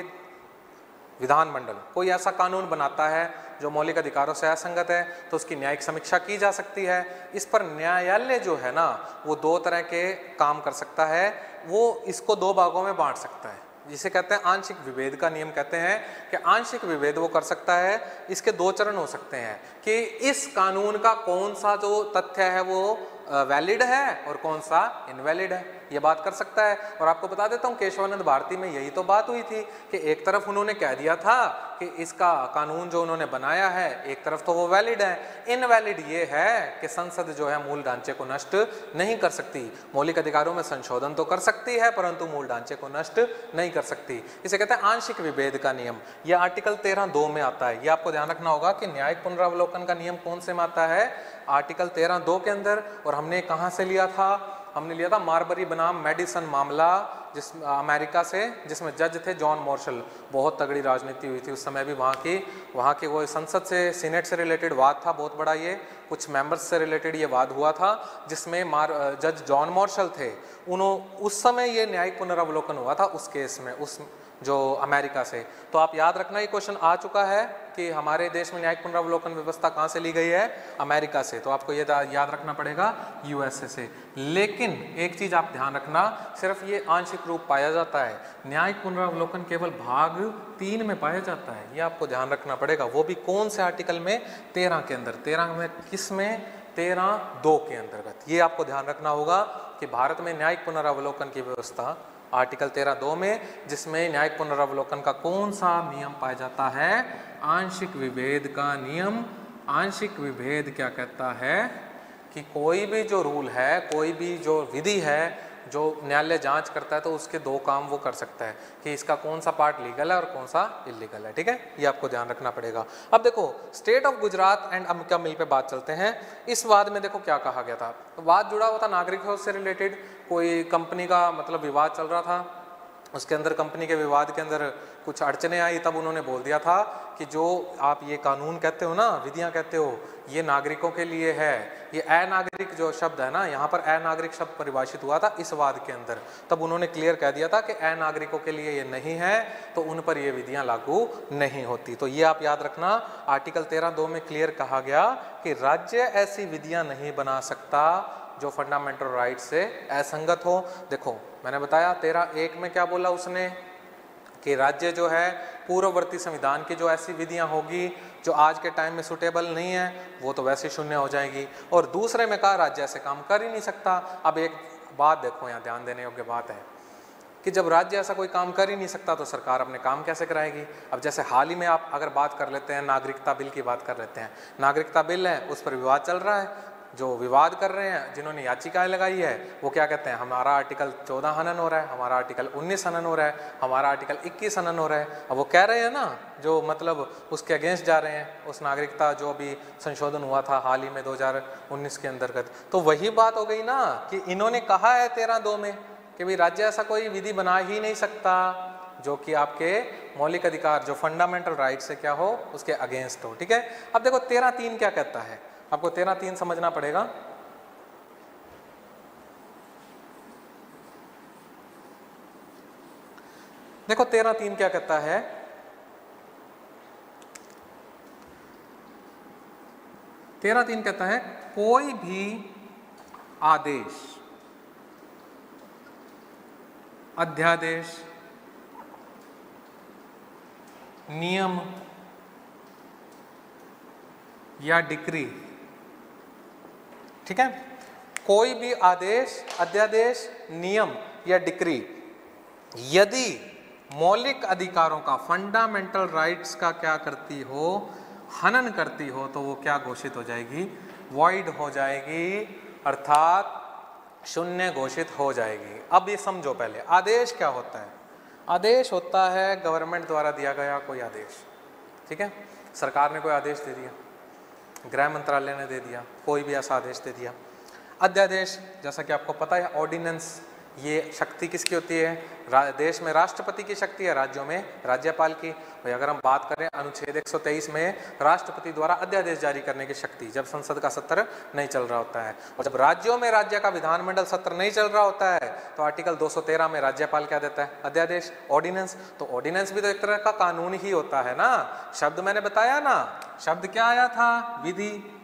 विधानमंडल कोई ऐसा कानून बनाता है जो मौलिक अधिकारों से असंगत है, तो उसकी न्यायिक समीक्षा की जा सकती है। इस पर न्यायालय जो है ना वो 2 तरह के काम कर सकता है। वो इसको 2 भागों में बांट सकता है, जिसे कहते हैं आंशिक विभेद का नियम कहते हैं कि आंशिक विभेद वो कर सकता है। इसके 2 चरण हो सकते हैं कि इस कानून का कौन सा जो तथ्य है वो वैलिड है और कौन सा इनवैलिड है, ये बात कर सकता है। और आपको बता देता हूँ केशवानंद भारती में यही तो बात हुई थी कि एक तरफ उन्होंने कह दिया था कि इसका कानून जो उन्होंने बनाया है एक तरफ तो वो वैलिड है, इनवैलिड ये है कि संसद जो है मूल ढांचे को नष्ट नहीं कर सकती। मौलिक अधिकारों में संशोधन तो कर सकती है परंतु मूल ढांचे को नष्ट नहीं कर सकती। इसे कहते हैं आंशिक विभेद का नियम। यह आर्टिकल 13(2) में आता है। ये आपको ध्यान रखना होगा कि न्यायिक पुनरावलोकन का नियम कौन से में आता है? आर्टिकल 13(2) के अंदर। और हमने कहां से लिया था? हमने लिया था मार्बरी बनाम मेडिसन मामला, जिस अमेरिका से, जिसमें जज थे जॉन मॉर्शल। बहुत तगड़ी राजनीति हुई थी उस समय भी वहाँ के वो संसद से, सीनेट से रिलेटेड वाद था बहुत बड़ा। ये कुछ मेंबर्स से रिलेटेड ये वाद हुआ था जिसमें जज जॉन मॉर्शल थे। उस समय ये न्यायिक पुनरावलोकन हुआ था उस केस में, उस जो अमेरिका से। तो आप याद रखना, ये क्वेश्चन आ चुका है कि हमारे देश में न्यायिक पुनरावलोकन व्यवस्था कहाँ से ली गई है, अमेरिका से। तो आपको ये याद रखना पड़ेगा यूएसए से। लेकिन एक चीज़ आप ध्यान रखना, सिर्फ ये आंशिक रूप पाया जाता है, न्यायिक पुनरावलोकन केवल भाग 3 में पाया जाता है, ये आपको ध्यान रखना पड़ेगा। वो भी कौन से आर्टिकल में, 13 के अंदर। 13 में किस में, 13(2) के अंतर्गत। ये आपको ध्यान रखना होगा कि भारत में न्यायिक पुनरावलोकन की व्यवस्था आर्टिकल 13(2) में, जिसमें न्यायिक पुनरावलोकन का कौन सा नियम पाया जाता है, आंशिक विभेद का नियम। आंशिक विभेद क्या कहता है कि कोई भी जो रूल है, कोई भी जो विधि है जो न्यायालय जांच करता है, तो उसके 2 काम वो कर सकता है कि इसका कौन सा पार्ट लीगल है और कौन सा इलीगल है। ठीक है, ये आपको ध्यान रखना पड़ेगा। अब देखो state of Gujarat and Ambika mill पे बात चलते हैं। इस वाद में देखो क्या कहा गया था। तो वाद जुड़ा हुआ था नागरिकों से रिलेटेड, कोई कंपनी का मतलब विवाद चल रहा था, उसके अंदर कंपनी के विवाद के अंदर कुछ अड़चने आई, तब उन्होंने बोल दिया था कि जो आप ये कानून कहते हो ना, विधियां कहते हो, ये नागरिकों के लिए है। ये अनागरिक जो शब्द है ना, यहाँ पर अनागरिक शब्द परिभाषित हुआ था इस वाद के अंदर। तब उन्होंने क्लियर कह दिया था कि अनागरिकों के लिए ये नहीं है, तो उन पर ये विधियां लागू नहीं होती। तो ये आप याद रखना, आर्टिकल 13(2) में क्लियर कहा गया कि राज्य ऐसी विधियां नहीं बना सकता जो फंडामेंटल राइट से असंगत हो। देखो मैंने बताया 13(1) में क्या बोला उसने कि राज्य जो है पूर्ववर्ती संविधान की जो ऐसी विधियां होगी जो आज के टाइम में सुटेबल नहीं है, वो तो वैसे शून्य हो जाएगी। और दूसरे में कहा राज्य ऐसे काम कर ही नहीं सकता। अब एक बात देखो, यहाँ ध्यान देने योग्य बात है कि जब राज्य ऐसा कोई काम कर ही नहीं सकता तो सरकार अपने काम कैसे कराएगी। अब जैसे हाल ही में आप अगर बात कर लेते हैं, नागरिकता बिल की बात कर लेते हैं, नागरिकता बिल है, उस पर विवाद चल रहा है। जो विवाद कर रहे हैं, जिन्होंने याचिकाएं लगाई है, वो क्या कहते हैं, हमारा आर्टिकल 14 हनन हो रहा है, हमारा आर्टिकल 19 हनन हो रहा है, हमारा आर्टिकल 21 हनन हो रहा है। अब वो कह रहे हैं ना, जो मतलब उसके अगेंस्ट जा रहे हैं, उस नागरिकता जो अभी संशोधन हुआ था हाल ही में 2019 के अंतर्गत। तो वही बात हो गई ना कि इन्होंने कहा है 13(2) में कि भाई राज्य ऐसा कोई विधि बना ही नहीं सकता जो कि आपके मौलिक अधिकार, जो फंडामेंटल राइट से क्या हो, उसके अगेंस्ट हो। ठीक है, अब देखो 13(3) क्या कहता है, आपको 13(3) समझना पड़ेगा। देखो 13(3) क्या कहता है, कहता है कोई भी आदेश, अध्यादेश, नियम या डिक्री, ठीक है, कोई भी आदेश, अध्यादेश, नियम या डिक्री यदि मौलिक अधिकारों का, फंडामेंटल राइट्स का क्या करती हो, हनन करती हो, तो वो क्या घोषित हो जाएगी, वॉइड हो जाएगी, अर्थात शून्य घोषित हो जाएगी। अब ये समझो पहले, आदेश क्या होता है। आदेश होता है गवर्नमेंट द्वारा दिया गया कोई आदेश। ठीक है, सरकार ने कोई आदेश दे दिया, गृह मंत्रालय ने दे दिया, कोई भी ऐसा आदेश दे दिया। अध्यादेश, जैसा कि आपको पता है, ऑर्डिनेंस, ये शक्ति किसकी होती है, देश में राष्ट्रपति की शक्ति है, राज्यों में राज्यपाल की। और अगर हम बात करें अनुच्छेद 123 में, राष्ट्रपति द्वारा अध्यादेश जारी करने की शक्ति, जब संसद का सत्र नहीं चल रहा होता है। और जब राज्यों में राज्य का विधानमंडल सत्र नहीं चल रहा होता है, तो आर्टिकल 213 में राज्यपाल क्या देता है, अध्यादेश, ऑर्डिनेंस। तो ऑर्डिनेंस भी तो एक तरह का कानून ही होता है ना। शब्द मैंने बताया ना, शब्द क्या आया था, विधि।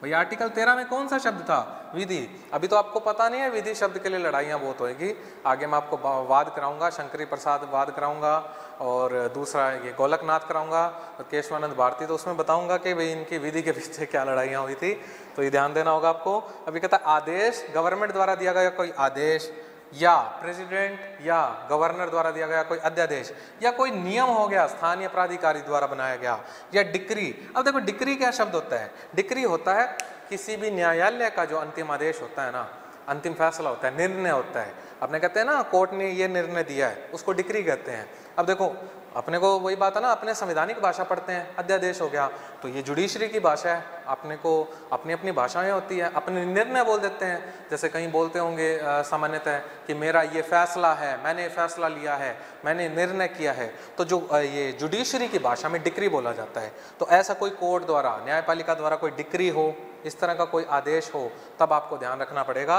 भाई आर्टिकल 13 में कौन सा शब्द था, विधि। अभी तो आपको पता नहीं है, विधि शब्द के लिए लड़ाइयाँ बहुत होएगी। आगे मैं आपको वाद कराऊंगा, शंकरी प्रसाद वाद कराऊंगा, और दूसरा ये गोलकनाथ कराऊंगा, और केशवानंद भारती, तो उसमें बताऊंगा कि भाई इनकी विधि के पीछे क्या लड़ाइयाँ हुई थी। तो ये ध्यान देना होगा आपको। अभी कहता है आदेश, गवर्नमेंट द्वारा दिया गया कोई आदेश, या प्रेसिडेंट या गवर्नर द्वारा दिया गया कोई अध्यादेश, या कोई नियम हो गया स्थानीय प्राधिकारी द्वारा बनाया गया, या डिक्री। अब देखो डिक्री क्या शब्द होता है, डिक्री होता है किसी भी न्यायालय का जो अंतिम आदेश होता है ना, अंतिम फैसला होता है, निर्णय होता है। अपने कहते हैं ना कोर्ट ने ये निर्णय दिया है, उसको डिक्री कहते हैं। अब देखो अपने को वही बात है ना, अपने संवैधानिक भाषा पढ़ते हैं, अध्यादेश हो गया, तो ये जुडिशरी की भाषा है, अपने को अपनी अपनी भाषाएं होती है, अपने निर्णय बोल देते हैं। जैसे कहीं बोलते होंगे सामान्यतः कि मेरा ये फैसला है, मैंने फैसला लिया है, मैंने निर्णय किया है, तो जो ये जुडिशरी की भाषा में डिक्री बोला जाता है। तो ऐसा कोई कोर्ट द्वारा, न्यायपालिका द्वारा कोई डिक्री हो, इस तरह का कोई आदेश हो, तब आपको ध्यान रखना पड़ेगा।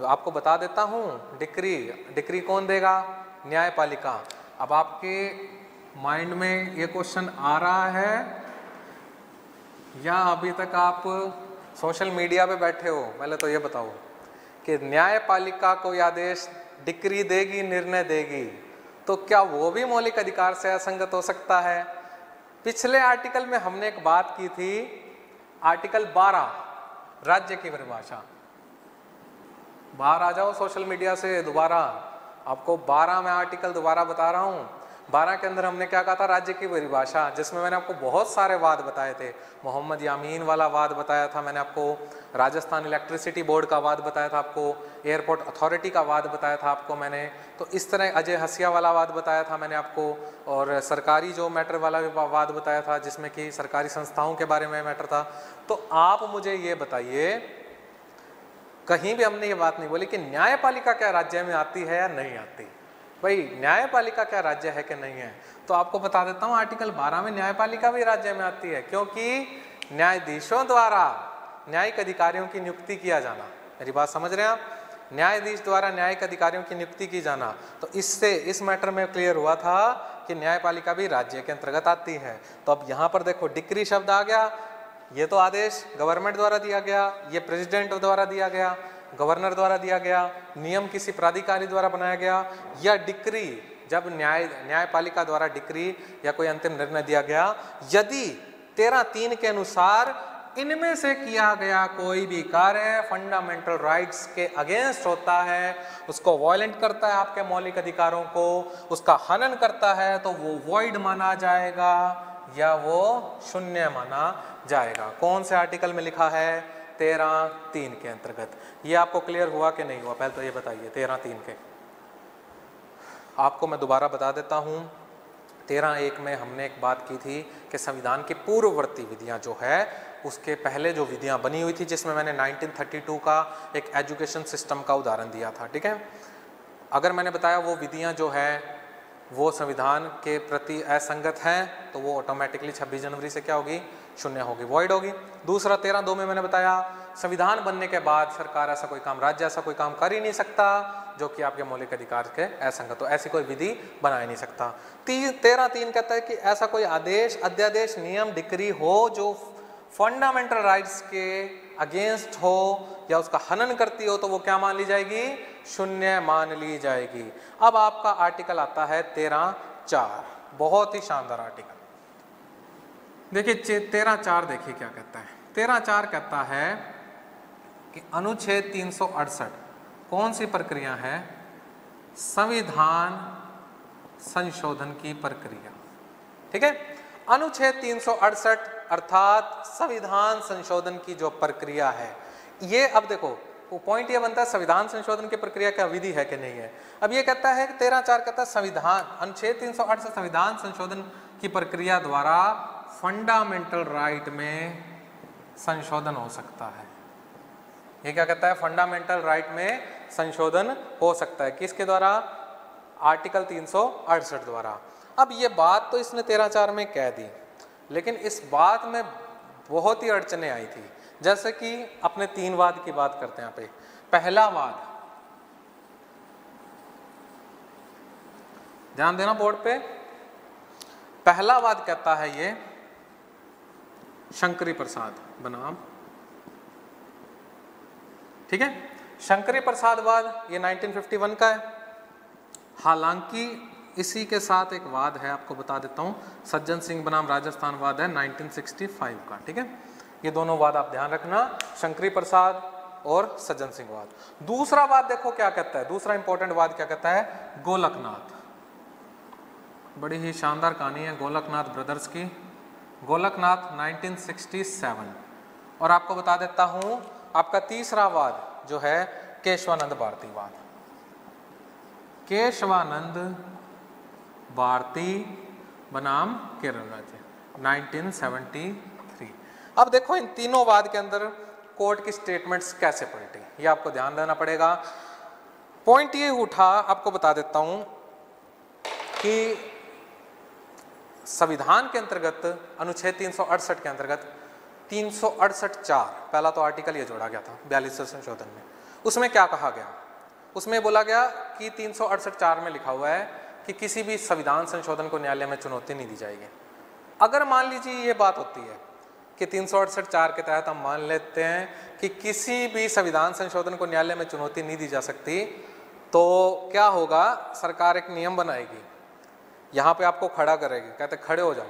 आपको बता देता हूँ, डिक्री कौन देगा, न्यायपालिका। अब आपके माइंड में ये क्वेश्चन आ रहा है या अभी तक आप सोशल मीडिया पे बैठे हो? पहले तो ये बताओ कि न्यायपालिका कोई आदेश डिक्री देगी, निर्णय देगी, तो क्या वो भी मौलिक अधिकार से असंगत हो सकता है? पिछले आर्टिकल में हमने एक बात की थी, आर्टिकल 12 राज्य की परिभाषा। बाहर आ जाओ सोशल मीडिया से दोबारा, आपको 12 में आर्टिकल दोबारा बता रहा हूँ। 12 के अंदर हमने क्या कहा था? राज्य की परिभाषा, जिसमें मैंने आपको बहुत सारे वाद बताए थे। मोहम्मद यामीन वाला वाद बताया था मैंने आपको, राजस्थान इलेक्ट्रिसिटी बोर्ड का वाद बताया था आपको, एयरपोर्ट अथॉरिटी का वाद बताया था आपको मैंने, तो इस तरह अजय हसिया वाला वाद बताया था मैंने आपको, और सरकारी जो मैटर वाला वाद बताया था जिसमें कि सरकारी संस्थाओं के बारे में मैटर था। तो आप मुझे ये बताइए, कहीं भी हमने ये बात नहीं बोली कि न्यायपालिका क्या राज्य में आती है या नहीं आती। भाई न्यायपालिका क्या राज्य है कि नहीं है? तो आपको बता देता हूँ, आर्टिकल 12 में न्यायपालिका भी राज्य में आती है, क्योंकि न्यायाधीशों द्वारा न्यायिक अधिकारियों की नियुक्ति किया जाना। मेरी बात समझ रहे हैं आप? न्यायाधीश द्वारा न्यायिक अधिकारियों की नियुक्ति की जाना, तो इससे इस मैटर में क्लियर हुआ था कि न्यायपालिका भी राज्य के अंतर्गत आती है। तो अब यहाँ पर देखो डिक्री शब्द आ गया, ये तो आदेश गवर्नमेंट द्वारा दिया गया, ये प्रेसिडेंट द्वारा दिया गया, गवर्नर द्वारा दिया गया, नियम किसी प्राधिकारी द्वारा बनाया गया, या डिक्री जब न्यायपालिका द्वारा डिक्री या कोई अंतिम निर्णय दिया गया, यदि 13(3) के अनुसार इनमें से किया गया कोई भी कार्य फंडामेंटल राइट्स के अगेंस्ट होता है, उसको वॉयलेंट करता है आपके मौलिक अधिकारों को, उसका हनन करता है, तो वो वॉइड माना जाएगा या वो शून्य माना जाएगा। कौन से आर्टिकल में लिखा है? 13(3) के अंतर्गत। ये आपको क्लियर हुआ कि नहीं हुआ? पहले तो ये बताइए 13(3) के। आपको मैं दोबारा बता देता हूँ, 13(1) में हमने एक बात की थी कि संविधान की पूर्ववर्ती विधियाँ जो है, उसके पहले जो विधियाँ बनी हुई थी, जिसमें मैंने 1932 का एक एजुकेशन सिस्टम का उदाहरण दिया था, ठीक है। अगर मैंने बताया वो विधियाँ जो है वो संविधान के प्रति असंगत हैं, तो वो ऑटोमेटिकली 26 जनवरी से क्या होगी? शून्य होगी, वॉइड होगी। दूसरा 13(2) में मैंने बताया संविधान बनने के बाद सरकार ऐसा कोई काम, राज्य ऐसा कोई काम कर ही नहीं सकता जो कि आपके मौलिक अधिकार के असंगत हो, ऐसी कोई विधि बना ही नहीं सकता। 13(3) कहता है कि ऐसा कोई आदेश, अध्यादेश, नियम, डिक्री हो जो फंडामेंटल राइट्स के अगेंस्ट हो या उसका हनन करती हो, तो वो क्या मान ली जाएगी? शून्य मान ली जाएगी। अब आपका आर्टिकल आता है 13(4), बहुत ही शानदार आर्टिकल। देखिए 13(4) देखिए क्या कहता है। 13(4) कहता है कि अनुच्छेद 368 कौन सी प्रक्रिया है? संविधान संशोधन की प्रक्रिया, ठीक है। अनुच्छेद 368 अर्थात संविधान संशोधन की जो प्रक्रिया है, ये अब देखो वो पॉइंट ये बनता है संविधान संशोधन की प्रक्रिया क्या विधि है कि नहीं है। अब ये कहता है कि 13(4) कहता है संविधान, अनुच्छेद 308 से संविधान संशोधन की प्रक्रिया द्वारा फंडामेंटल राइट में संशोधन हो सकता है। ये क्या कहता है? फंडामेंटल राइट में संशोधन हो सकता है। किसके द्वारा? आर्टिकल 368 द्वारा। अब ये बात तो इसने 13(4) में कह दी, लेकिन इस बात में बहुत ही अड़चने आई थी। जैसे कि अपने 3 वाद की बात करते हैं यहाँ पे। पहला वाद, ध्यान देना बोर्ड पे, पहला वाद कहता है ये शंकरी प्रसाद बनाम, ठीक है। शंकरी प्रसाद वाद ये 1951 का है। हालांकि इसी के साथ एक वाद है, आपको बता देता हूं, सज्जन सिंह बनाम राजस्थान वाद है 1965 का, ठीक है। ये दोनों वाद आप ध्यान रखना, शंकरी प्रसाद और सज्जन सिंह वाद। दूसरा वाद देखो क्या कहता है, दूसरा इंपॉर्टेंट वाद क्या कहता है? गोलकनाथ। बड़ी ही शानदार कहानी है गोलकनाथ ब्रदर्स की। गोलकनाथ 1967। और आपको बता देता हूं आपका तीसरा वाद जो है केशवानंद भारती वाद। केशवानंद भारती बनाम केरल राज्य 1973। अब देखो इन तीनों वाद के अंदर कोर्ट की स्टेटमेंट्स कैसे पलटी, ये आपको ध्यान देना पड़ेगा। पॉइंट ये उठा, आपको बता देता हूं कि संविधान के अंतर्गत अनुच्छेद 368 के अंतर्गत 368(4) पहला तो आर्टिकल ये जोड़ा गया था 42वें संशोधन में। उसमें क्या कहा गया? उसमें बोला गया कि 368(4) में लिखा हुआ है कि किसी भी संविधान संशोधन को न्यायालय में चुनौती नहीं दी जाएगी। अगर मान लीजिए ये बात होती है कि 368(4) के तहत हम मान लेते हैं कि किसी भी संविधान संशोधन को न्यायालय में चुनौती नहीं दी जा सकती, तो क्या होगा, सरकार एक नियम बनाएगी, यहाँ पे आपको खड़ा करेगी, कहते खड़े हो जाओ,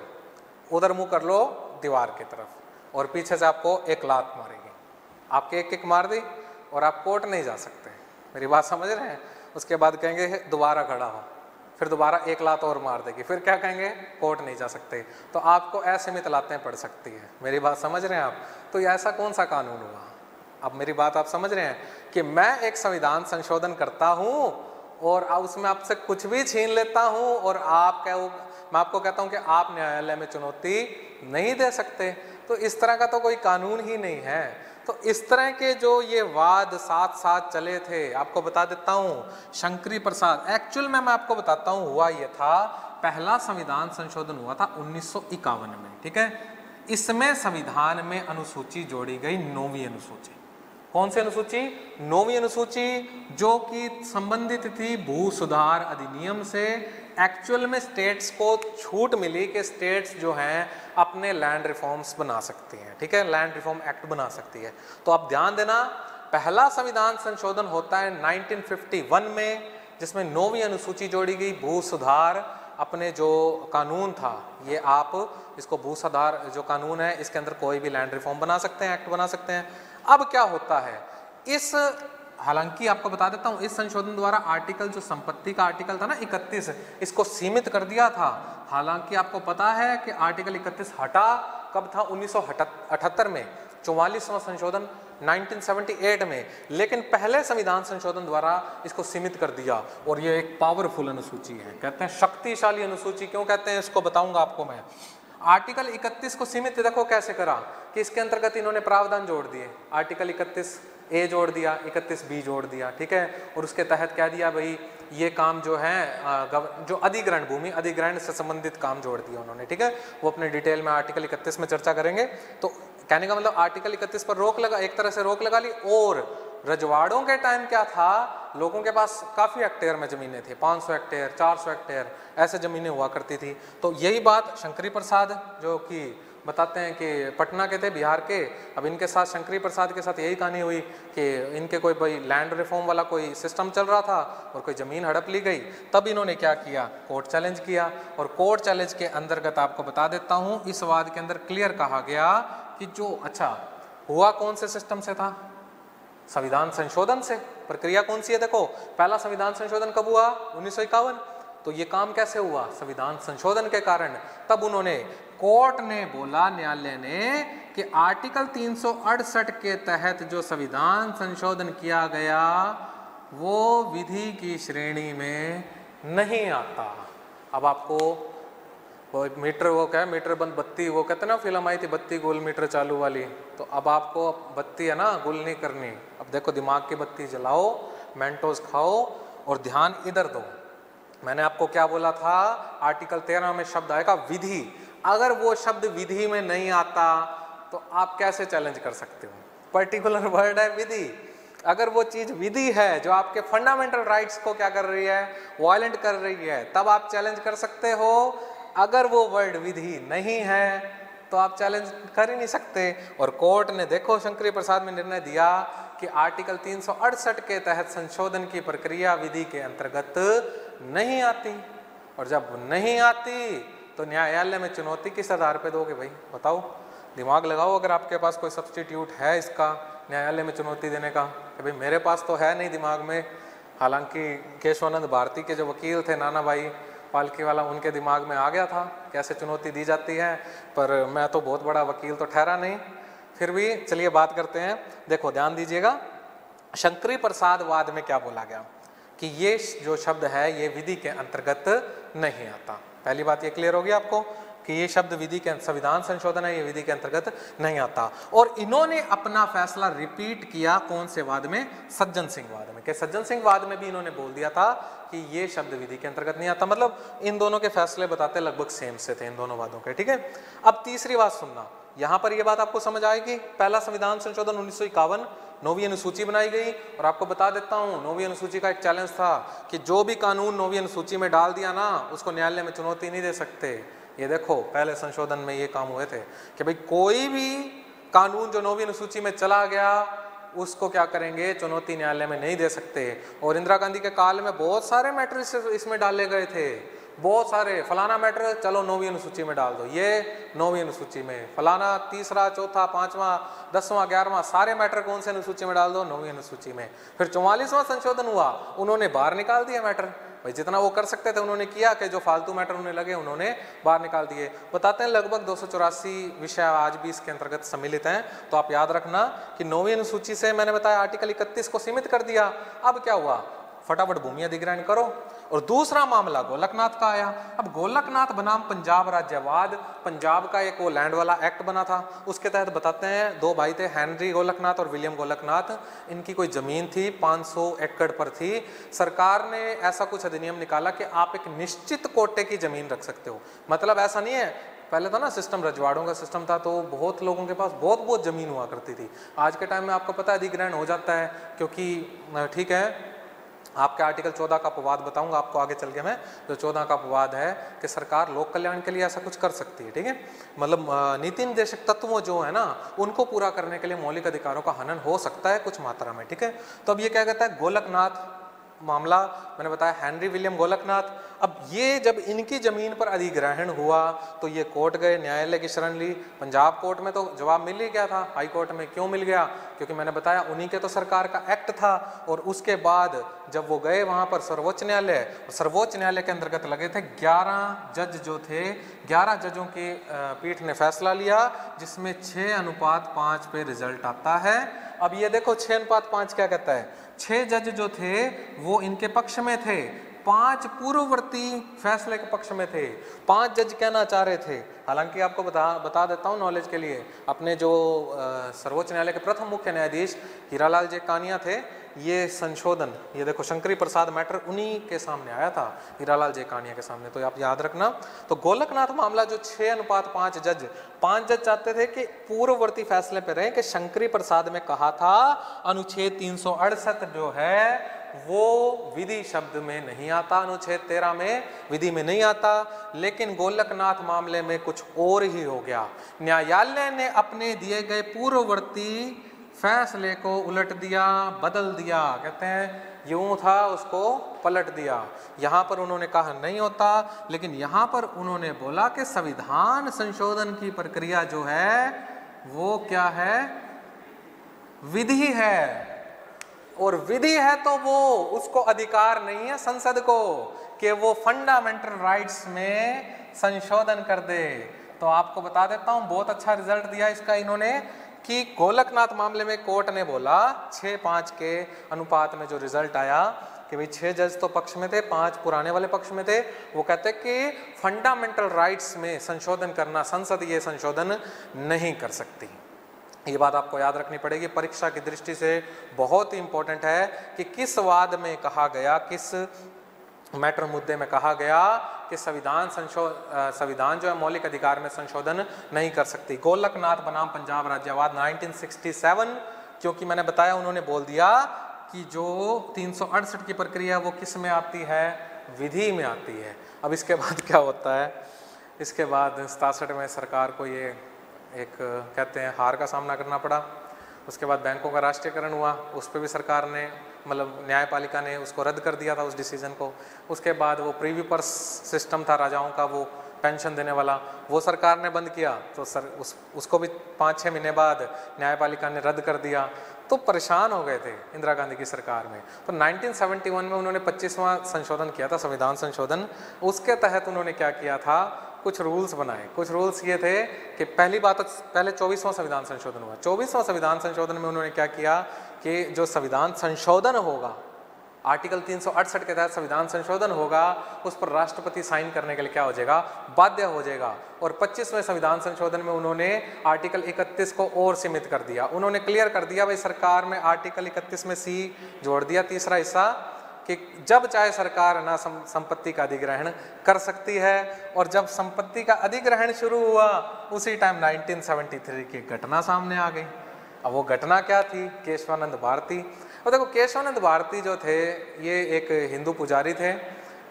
उधर मुंह कर लो दीवार की तरफ, और पीछे से आपको एक लात मारेगी, आपके एक एक मार दी और आप कोर्ट नहीं जा सकते। मेरी बात समझ रहे हैं? उसके बाद कहेंगे दोबारा खड़ा हो, फिर दोबारा एक लात और मार देगी, फिर क्या कहेंगे, कोर्ट नहीं जा सकते। तो आपको असीमित लातें पड़ सकती है। मेरी बात समझ रहे हैं आप? तो ये ऐसा कौन सा कानून हुआ? अब मेरी बात आप समझ रहे हैं कि मैं एक संविधान संशोधन करता हूं और उसमें आपसे कुछ भी छीन लेता हूं, और मैं आपको कहता हूं कि आप न्यायालय में चुनौती नहीं दे सकते। तो इस तरह का तो कोई कानून ही नहीं है। तो इस तरह के जो ये वाद साथ साथ चले थे, आपको बता देता हूं, शंकरी प्रसाद, एक्चुअल में मैं आपको बताता हूं हुआ ये था, पहला संविधान संशोधन हुआ था 1951 में, ठीक है। इसमें संविधान में अनुसूची जोड़ी गई, 9वीं अनुसूची। कौन सी अनुसूची? 9वीं अनुसूची, जो कि संबंधित थी भू सुधार अधिनियम से। एक्चुअल में स्टेट्स को छूट मिली कि स्टेट्स जो हैं अपने लैंड रिफॉर्म्स बना सकती हैं, ठीक है, लैंड रिफॉर्म एक्ट बना सकती है। तो आप ध्यान देना, पहला संविधान संशोधन होता है 1951 में, जिसमें 9वीं अनुसूची जोड़ी गई, भू सुधार। अपने जो कानून था, ये आप इसको भू सुधार जो कानून है, इसके अंदर कोई भी लैंड रिफॉर्म बना सकते हैं, एक्ट बना सकते हैं। अब क्या होता है, हालांकि आपको बता देता हूं, इस संशोधन द्वारा आर्टिकल, जो संपत्ति का आर्टिकल था ना 31, इसको सीमित कर दिया था। हालांकि आपको पता है कि आर्टिकल 31 हटा कब था? 1978 में, 44वां संशोधन 1978 में। लेकिन पहले संविधान संशोधन द्वारा इसको सीमित कर दिया, और ये एक पावरफुल अनुसूची है, कहते हैं शक्तिशाली अनुसूची। क्यों कहते हैं इसको, बताऊंगा आपको मैं। आर्टिकल 31 को सीमित देखो कैसे करा, कि इसके अंतर्गत इन्होंने प्रावधान जोड़ दिए, आर्टिकल 31A जोड़ दिया, 31B जोड़ दिया, ठीक है। और उसके तहत कह दिया भाई ये काम जो है, जो अधिग्रहण, भूमि अधिग्रहण से संबंधित काम जोड़ दिया उन्होंने, ठीक है। वो अपने डिटेल में आर्टिकल 31 में चर्चा करेंगे। तो कहने का मतलब आर्टिकल 31 पर रोक लगा, एक तरह से रोक लगा ली। और रजवाड़ों के टाइम क्या था, लोगों के पास काफ़ी हेक्टेयर में ज़मीनें थी, 500 हेक्टेयर, 400 हेक्टेयर ऐसे ज़मीनें हुआ करती थी। तो यही बात शंकरी प्रसाद, जो कि बताते हैं कि पटना के थे, बिहार के, अब इनके साथ शंकरी प्रसाद के साथ यही कहानी हुई कि इनके कोई भाई लैंड रिफॉर्म वाला कोई सिस्टम चल रहा था और कोई ज़मीन हड़प ली गई। तब इन्होंने क्या किया, कोर्ट चैलेंज किया। और कोर्ट चैलेंज के अंतर्गत आपको बता देता हूँ, इस वाद के अंदर क्लियर कहा गया कि जो अच्छा हुआ कौन से सिस्टम से था, संविधान संशोधन से। प्रक्रिया कौन सी है, देखो पहला संविधान संशोधन कब हुआ, 1951। तो ये काम कैसे हुआ, संविधान संशोधन के कारण। तब उन्होंने, कोर्ट ने बोला, न्यायालय ने, कि आर्टिकल 368 के तहत जो संविधान संशोधन किया गया वो विधि की श्रेणी में नहीं आता। अब आपको वो मीटर, वो क्या है, मीटर बंद बत्ती, वो कहते हैं ना, फिल्म आई थी बत्ती गुल मीटर चालू वाली। तो अब आपको बत्ती है ना गुल नहीं करनी, अब देखो दिमाग की बत्ती जलाओ, मेंटोस खाओ और ध्यान इधर दो। मैंने आपको क्या बोला था, आर्टिकल 13 में शब्द आएगा विधि। अगर वो शब्द विधि में नहीं आता तो आप कैसे चैलेंज कर सकते हो? पर्टिकुलर वर्ड है विधि। अगर वो चीज विधि है जो आपके फंडामेंटल राइट्स को क्या कर रही है, वायलेंट कर रही है, तब आप चैलेंज कर सकते हो। अगर वो वर्ड विधि नहीं है तो आप चैलेंज कर ही नहीं सकते। और कोर्ट ने, देखो शंकरी प्रसाद में निर्णय दिया कि आर्टिकल 368 के तहत संशोधन की प्रक्रिया विधि के अंतर्गत नहीं आती। और जब नहीं आती तो न्यायालय में चुनौती किस आधार पे दोगे भाई, बताओ, दिमाग लगाओ। अगर आपके पास कोई सब्स्टिट्यूट है इसका न्यायालय में चुनौती देने का, कि भाई मेरे पास तो है नहीं दिमाग में। हालांकि केशवानंद भारती के जो वकील थे, नाना भाई पालकी वाला, उनके दिमाग में आ गया था कैसे चुनौती दी जाती है, पर मैं तो बहुत बड़ा वकील तो ठहरा नहीं। फिर भी चलिए बात करते हैं। देखो ध्यान दीजिएगा, शंकरी प्रसाद वाद में क्या बोला गया कि ये जो शब्द है ये विधि के अंतर्गत नहीं आता। पहली बात ये क्लियर होगी आपको कि ये शब्द विधि के, संविधान संशोधन है, ये विधि के अंतर्गत नहीं आता। और इन्होंने अपना फैसला रिपीट किया कौन से वाद में, सज्जन सिंह वाद में। कि सज्जन सिंह वाद में भी इन्होंने बोल दिया था कि ये शब्द विधि के अंतर्गत नहीं आता। मतलब इन दोनों के फैसले बताते लगभग सेम से थे, इन दोनों वादों के, ठीक है। अब तीसरी बात सुनना, यहाँ पर ये बात आपको समझ आएगी। पहला संविधान संशोधन 1951, 9वीं अनुसूची बनाई गई। और आपको बता देता हूँ 9वीं अनुसूची का एक चैलेंज था कि जो भी कानून 9वीं अनुसूची में डाल दिया ना उसको न्यायालय में चुनौती नहीं दे सकते। ये देखो पहले संशोधन में ये काम हुए थे कि भाई कोई भी कानून जो 9वीं अनुसूची में चला गया उसको क्या करेंगे, चुनौती न्यायालय में नहीं दे सकते। और इंदिरा गांधी के काल में बहुत सारे मैटर इसमें डाले गए थे, बहुत सारे। फलाना मैटर चलो 9वीं अनुसूची में डाल दो, ये 9वीं अनुसूची में, फलाना तीसरा चौथा पांचवा 10वां 11वां सारे मैटर कौन से अनुसूची में डाल दो, 9वीं अनुसूची में। फिर 44वां संशोधन हुआ, उन्होंने बाहर निकाल दिया मैटर। भाई जितना वो कर सकते थे उन्होंने किया कि जो फालतू मैटर उन्हें लगे उन्होंने बाहर निकाल दिए। बताते हैं लगभग 284 विषय आज भी इसके अंतर्गत सम्मिलित हैं। तो आप याद रखना कि 9वीं अनुसूची से मैंने बताया आर्टिकल 31 को सीमित कर दिया। अब क्या हुआ, फटाफट भूमि अधिग्रहण करो। और दूसरा मामला गोलकनाथ का आया। अब गोलकनाथ बनाम पंजाब राज्यवाद, पंजाब का एक वो लैंड वाला एक्ट बना था, उसके तहत बताते हैं दो भाई थे, हेनरी गोलकनाथ और विलियम गोलकनाथ। इनकी कोई जमीन थी 500 एकड़ पर थी। सरकार ने ऐसा कुछ अधिनियम निकाला कि आप एक निश्चित कोटे की जमीन रख सकते हो। मतलब ऐसा नहीं है, पहले था ना सिस्टम, रजवाड़ों का सिस्टम था, तो बहुत लोगों के पास बहुत जमीन हुआ करती थी। आज के टाइम में आपको पता है अधिग्रहण हो जाता है, क्योंकि ठीक है आपके आर्टिकल 14 का अपवाद बताऊंगा आपको आगे चल के मैं। जो 14 का अपवाद है कि सरकार लोक कल्याण के लिए ऐसा कुछ कर सकती है, ठीक है। मतलब नीति निर्देशक तत्वों जो है ना उनको पूरा करने के लिए मौलिक अधिकारों का हनन हो सकता है कुछ मात्रा में, ठीक है। तो अब ये क्या कहता है, गोलकनाथ मामला मैंने बताया, हेनरी विलियम गोलकनाथ। अब ये जब इनकी जमीन पर अधिग्रहण हुआ तो ये कोर्ट गए, न्यायालय की शरण ली। पंजाब कोर्ट में तो जवाब मिल ही गया था, हाई कोर्ट में क्यों मिल गया, क्योंकि मैंने बताया उन्हीं के तो सरकार का एक्ट था। और उसके बाद जब वो गए वहां पर सर्वोच्च न्यायालय, सर्वोच्च न्यायालय के अंतर्गत लगे थे 11 जज जो थे, 11 जजों की पीठ ने फैसला लिया जिसमें 6:5 पे रिजल्ट आता है। अब ये देखो 6:5 क्या कहता है, 6 जज जो थे वो इनके पक्ष में थे, 5 पूर्ववर्ती फैसले के पक्ष में थे। 5 जज कहना चाह रहे थे। हालांकि आपको बता देता हूँ नॉलेज के लिए, अपने जो सर्वोच्च न्यायालय के प्रथम मुख्य न्यायाधीश हीरालाल जेकानिया थे, ये संशोधन, ये देखो शंकरी प्रसाद मैटर उन्हीं के सामने आया था, हीरालाल जेकानिया के सामने। तो आप याद रखना। तो गोलकनाथ मामला जो 6:5 जज, 5 जज चाहते थे कि पूर्ववर्ती फैसले पे रहे कि शंकरी प्रसाद में कहा था अनुच्छेद 368 जो है वो विधि शब्द में नहीं आता, अनुच्छेद 13 में विधि में नहीं आता। लेकिन गोलकनाथ मामले में कुछ और ही हो गया। न्यायालय ने अपने दिए गए पूर्ववर्ती फैसले को उलट दिया, बदल दिया। कहते हैं यूं था उसको पलट दिया। यहां पर उन्होंने कहा नहीं होता, लेकिन यहां पर उन्होंने बोला कि संविधान संशोधन की प्रक्रिया जो है वो क्या है, विधि है। और विधि है तो वो उसको अधिकार नहीं है संसद को कि वो फंडामेंटल राइट्स में संशोधन कर दे। तो आपको बता देता हूं बहुत अच्छा रिजल्ट दिया इसका इन्होंने कि गोलकनाथ मामले में कोर्ट ने बोला 6:5 के अनुपात में जो रिजल्ट आया कि भाई 6 जज तो पक्ष में थे, 5 पुराने वाले पक्ष में थे। वो कहते कि फंडामेंटल राइट्स में संशोधन करना, संसद ये संशोधन नहीं कर सकती। ये बात आपको याद रखनी पड़ेगी, परीक्षा की दृष्टि से बहुत ही इंपॉर्टेंट है कि किस वाद में कहा गया, किस मैटर मुद्दे में कहा गया कि संविधान जो है मौलिक अधिकार में संशोधन नहीं कर सकती। गोलकनाथ बनाम पंजाब राज्यवाद 1967, क्योंकि मैंने बताया उन्होंने बोल दिया कि जो 368 की प्रक्रिया वो किस में आती है, विधि में आती है। अब इसके बाद क्या होता है, इसके बाद 67 में सरकार को ये एक कहते हैं हार का सामना करना पड़ा। उसके बाद बैंकों का राष्ट्रीयकरण हुआ, उस पर भी सरकार ने मतलब न्यायपालिका ने उसको रद्द कर दिया था उस डिसीजन को। उसके बाद वो प्रीवी पर्स सिस्टम था राजाओं का, वो पेंशन देने वाला, वो सरकार ने बंद किया। तो उसको भी 5-6 महीने बाद न्यायपालिका ने रद्द कर दिया। तो परेशान हो गए थे इंदिरा गांधी की सरकार में। तो 1971 में उन्होंने 25वां संशोधन किया था, संविधान संशोधन। उसके तहत उन्होंने क्या किया था, कुछ रूल्स बनाए। कुछ रूल्स ये थे कि पहली बात तो पहले 24वां संविधान संशोधन हुआ। 24वां संविधान संशोधन में उन्होंने क्या किया कि जो संविधान संशोधन होगा, आर्टिकल 368 के तहत संविधान संशोधन होगा, उस पर राष्ट्रपति साइन करने के लिए क्या हो जाएगा, बाध्य हो जाएगा। और 25वें संविधान संशोधन में उन्होंने आर्टिकल 31 को और सीमित कर दिया। उन्होंने क्लियर कर दिया भाई सरकार में आर्टिकल 31 में सी जोड़ दिया, तीसरा हिस्सा, कि जब चाहे सरकार ना संपत्ति का अधिग्रहण कर सकती है। और जब संपत्ति का अधिग्रहण शुरू हुआ उसी टाइम 1973 की घटना सामने आ गई। अब वो घटना क्या थी? केशवानंद भारती। और देखो केशवानंद भारती जो थे ये एक हिंदू पुजारी थे।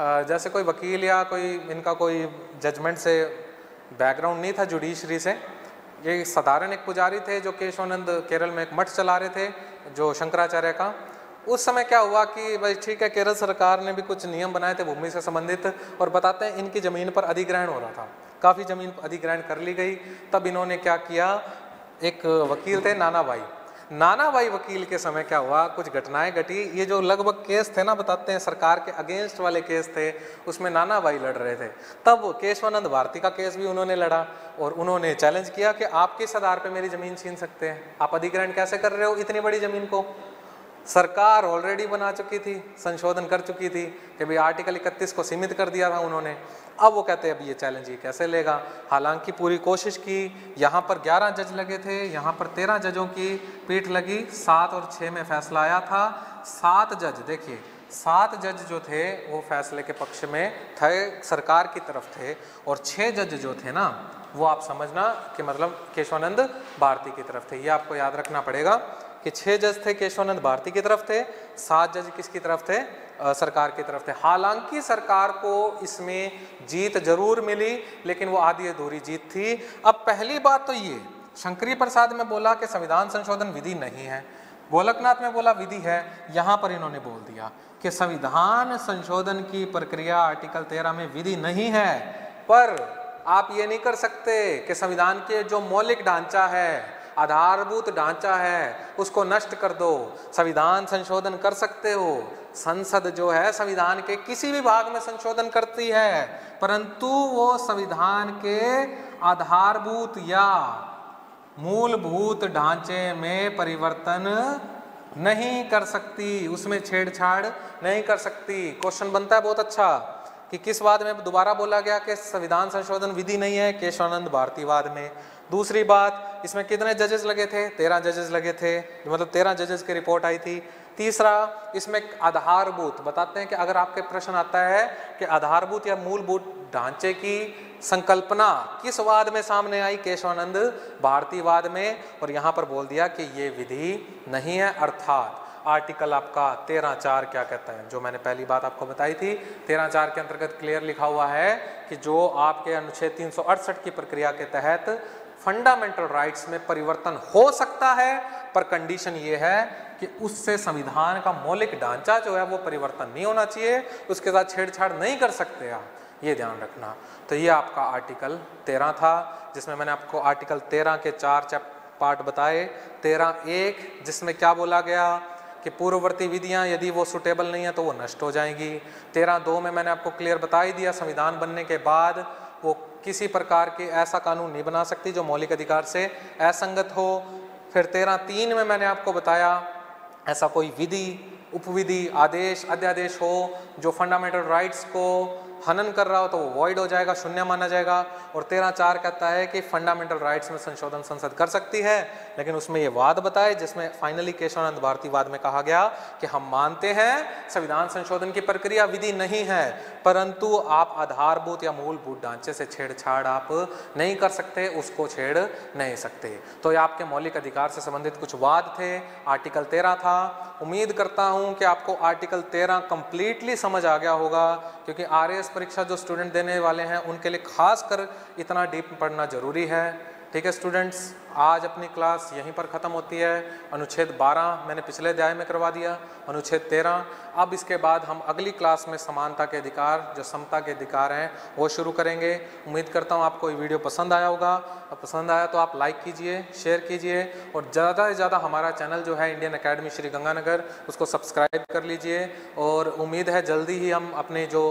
जैसे कोई वकील या कोई इनका कोई जजमेंट से बैकग्राउंड नहीं था, जुडिशरी से। ये साधारण एक पुजारी थे जो केशवानंद केरल में एक मठ चला रहे थे जो शंकराचार्य का। उस समय क्या हुआ कि भाई ठीक है, केरल सरकार ने भी कुछ नियम बनाए थे भूमि से संबंधित, और बताते हैं इनकी ज़मीन पर अधिग्रहण हो रहा था, काफ़ी ज़मीन अधिग्रहण कर ली गई। तब इन्होंने क्या किया, एक वकील थे नानाभाई वकील के समय क्या हुआ, कुछ घटनाएं घटी। ये जो लगभग केस थे ना, बताते हैं सरकार के अगेंस्ट वाले केस थे, उसमें नानाभाई लड़ रहे थे। तब केशवानंद भारती का केस भी उन्होंने लड़ा और उन्होंने चैलेंज किया कि आप किस आधार पे मेरी ज़मीन छीन सकते हैं, आप अधिग्रहण कैसे कर रहे हो इतनी बड़ी ज़मीन को। सरकार ऑलरेडी बना चुकी थी, संशोधन कर चुकी थी कि भाई आर्टिकल 31 को सीमित कर दिया था उन्होंने। अब वो कहते हैं अब ये चैलेंज ये कैसे लेगा। हालांकि पूरी कोशिश की, यहाँ पर 11 जज लगे थे, यहाँ पर 13 जजों की पीठ लगी, 7 और 6 में फैसला आया था। 7 जज, देखिए 7 जज जो थे वो फैसले के पक्ष में थे, सरकार की तरफ थे, और 6 जज जो थे ना वो आप समझना कि मतलब केशवानंद भारती की तरफ थे। ये आपको याद रखना पड़ेगा कि 6 जज थे केशवानंद भारती की तरफ थे, 7 जज किसकी तरफ थे, सरकार की तरफ थे। हालांकि सरकार को इसमें जीत जरूर मिली, लेकिन वो आधी अधूरी जीत थी। अब पहली बात तो ये, शंकरी प्रसाद में बोला कि संविधान संशोधन विधि नहीं है, गोलकनाथ में बोला विधि है, यहाँ पर इन्होंने बोल दिया कि संविधान संशोधन की प्रक्रिया आर्टिकल 13 में विधि नहीं है। पर आप ये नहीं कर सकते कि संविधान के जो मौलिक ढांचा है, आधारभूत ढांचा है, उसको नष्ट कर दो। संविधान संशोधन कर सकते हो, संसद जो है संविधान के किसी भी भाग में संशोधन करती है, परंतु वो संविधान के आधारभूत या मूलभूत ढांचे में परिवर्तन नहीं कर सकती, उसमें छेड़छाड़ नहीं कर सकती। क्वेश्चन बनता है बहुत अच्छा कि किस वाद में दोबारा बोला गया कि संविधान संशोधन विधि नहीं है, केशवानंद भारती वाद में। दूसरी बात, इसमें कितने जजेस लगे थे, 13 जजेस लगे थे, मतलब 13 जजेस की रिपोर्ट आई थी। तीसरा, इसमें आधारभूत, बताते हैं कि अगर आपके प्रश्न आता है कि आधारभूत या मूलभूत ढांचे की संकल्पना किस वाद में सामने आई, केशवानंद भारती वाद में, और यहाँ पर बोल दिया कि ये विधि नहीं है। अर्थात आर्टिकल आपका 13(4) क्या कहता है, जो मैंने पहली बात आपको बताई थी, 13(4) के अंतर्गत क्लियर लिखा हुआ है कि जो आपके अनुच्छेद 368 की प्रक्रिया के तहत फंडामेंटल राइट्स में परिवर्तन हो सकता है, पर कंडीशन ये है कि उससे संविधान का मौलिक ढांचा जो है वो परिवर्तन नहीं होना चाहिए, उसके साथ छेड़छाड़ नहीं कर सकते आप, ये ध्यान रखना। तो ये आपका आर्टिकल 13 था, जिसमें मैंने आपको आर्टिकल 13 के 4 पार्ट बताए। 13(1) जिसमें क्या बोला गया कि पूर्ववर्ती विधियां यदि वो सुटेबल नहीं है तो वो नष्ट हो जाएंगी। 13(2) में मैंने आपको क्लियर बता ही दिया, संविधान बनने के बाद वो किसी प्रकार के ऐसा कानून नहीं बना सकती जो मौलिक अधिकार से असंगत हो। फिर 13(3) में मैंने आपको बताया ऐसा कोई विधि, उपविधि, आदेश, अध्यादेश हो जो फंडामेंटल राइट्स को हनन कर रहा हो तो वो वॉइड हो जाएगा, शून्य माना जाएगा। और 13(4) कहता है कि फंडामेंटल राइट्स में संशोधन संसद कर सकती है, लेकिन उसमें ये वाद बताए जिसमें फाइनली केशवानंद भारती वाद में कहा गया कि हम मानते हैं संविधान संशोधन की प्रक्रिया विधि नहीं है, परंतु आप आधारभूत या मूलभूत ढांचे से छेड़छाड़ आप नहीं कर सकते, उसको छेड़ नहीं सकते। तो ये आपके मौलिक अधिकार से संबंधित कुछ वाद थे, आर्टिकल 13 था। उम्मीद करता हूं कि आपको आर्टिकल 13 कंप्लीटली समझ आ गया होगा, क्योंकि RAS परीक्षा जो स्टूडेंट देने वाले हैं उनके लिए खास कर इतना डीप पढ़ना जरूरी है। ठीक है स्टूडेंट्स, आज अपनी क्लास यहीं पर ख़त्म होती है। अनुच्छेद 12 मैंने पिछले अध्याय में करवा दिया, अनुच्छेद 13। अब इसके बाद हम अगली क्लास में समानता के अधिकार, जो समता के अधिकार हैं, वो शुरू करेंगे। उम्मीद करता हूँ आपको ये वीडियो पसंद आया होगा। पसंद आया तो आप लाइक कीजिए, शेयर कीजिए, और ज़्यादा से ज़्यादा हमारा चैनल जो है इंडियन अकेडमी श्री गंगानगर, उसको सब्सक्राइब कर लीजिए। और उम्मीद है जल्दी ही हम अपने जो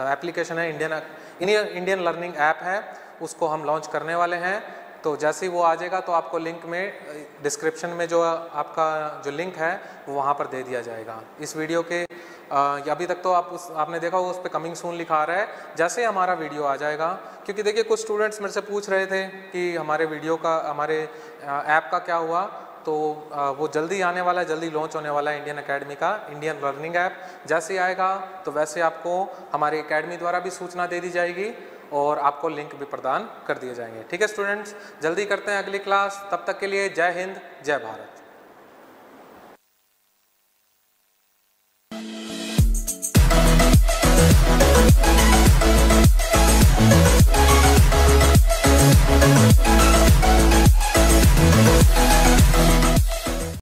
एप्लीकेशन है इंडियन लर्निंग ऐप है उसको हम लॉन्च करने वाले हैं। तो जैसे ही वो आ जाएगा तो आपको लिंक में डिस्क्रिप्शन में जो आपका जो लिंक है वो वहाँ पर दे दिया जाएगा। इस वीडियो के अभी तक तो आपने देखा होगा उस पर कमिंग सून लिखा आ रहा है, जैसे ही हमारा वीडियो आ जाएगा, क्योंकि देखिए कुछ स्टूडेंट्स मेरे से पूछ रहे थे कि हमारे वीडियो का, हमारे ऐप का क्या हुआ, तो वो जल्दी आने वाला है, जल्दी लॉन्च होने वाला है इंडियन अकेडमी का इंडियन लर्निंग ऐप। जैसे ही आएगा तो वैसे आपको हमारी अकेडमी द्वारा भी सूचना दे दी जाएगी, और आपको लिंक भी प्रदान कर दिए जाएंगे। ठीक है स्टूडेंट्स, जल्दी करते हैं अगली क्लास, तब तक के लिए जय हिंद जय भारत।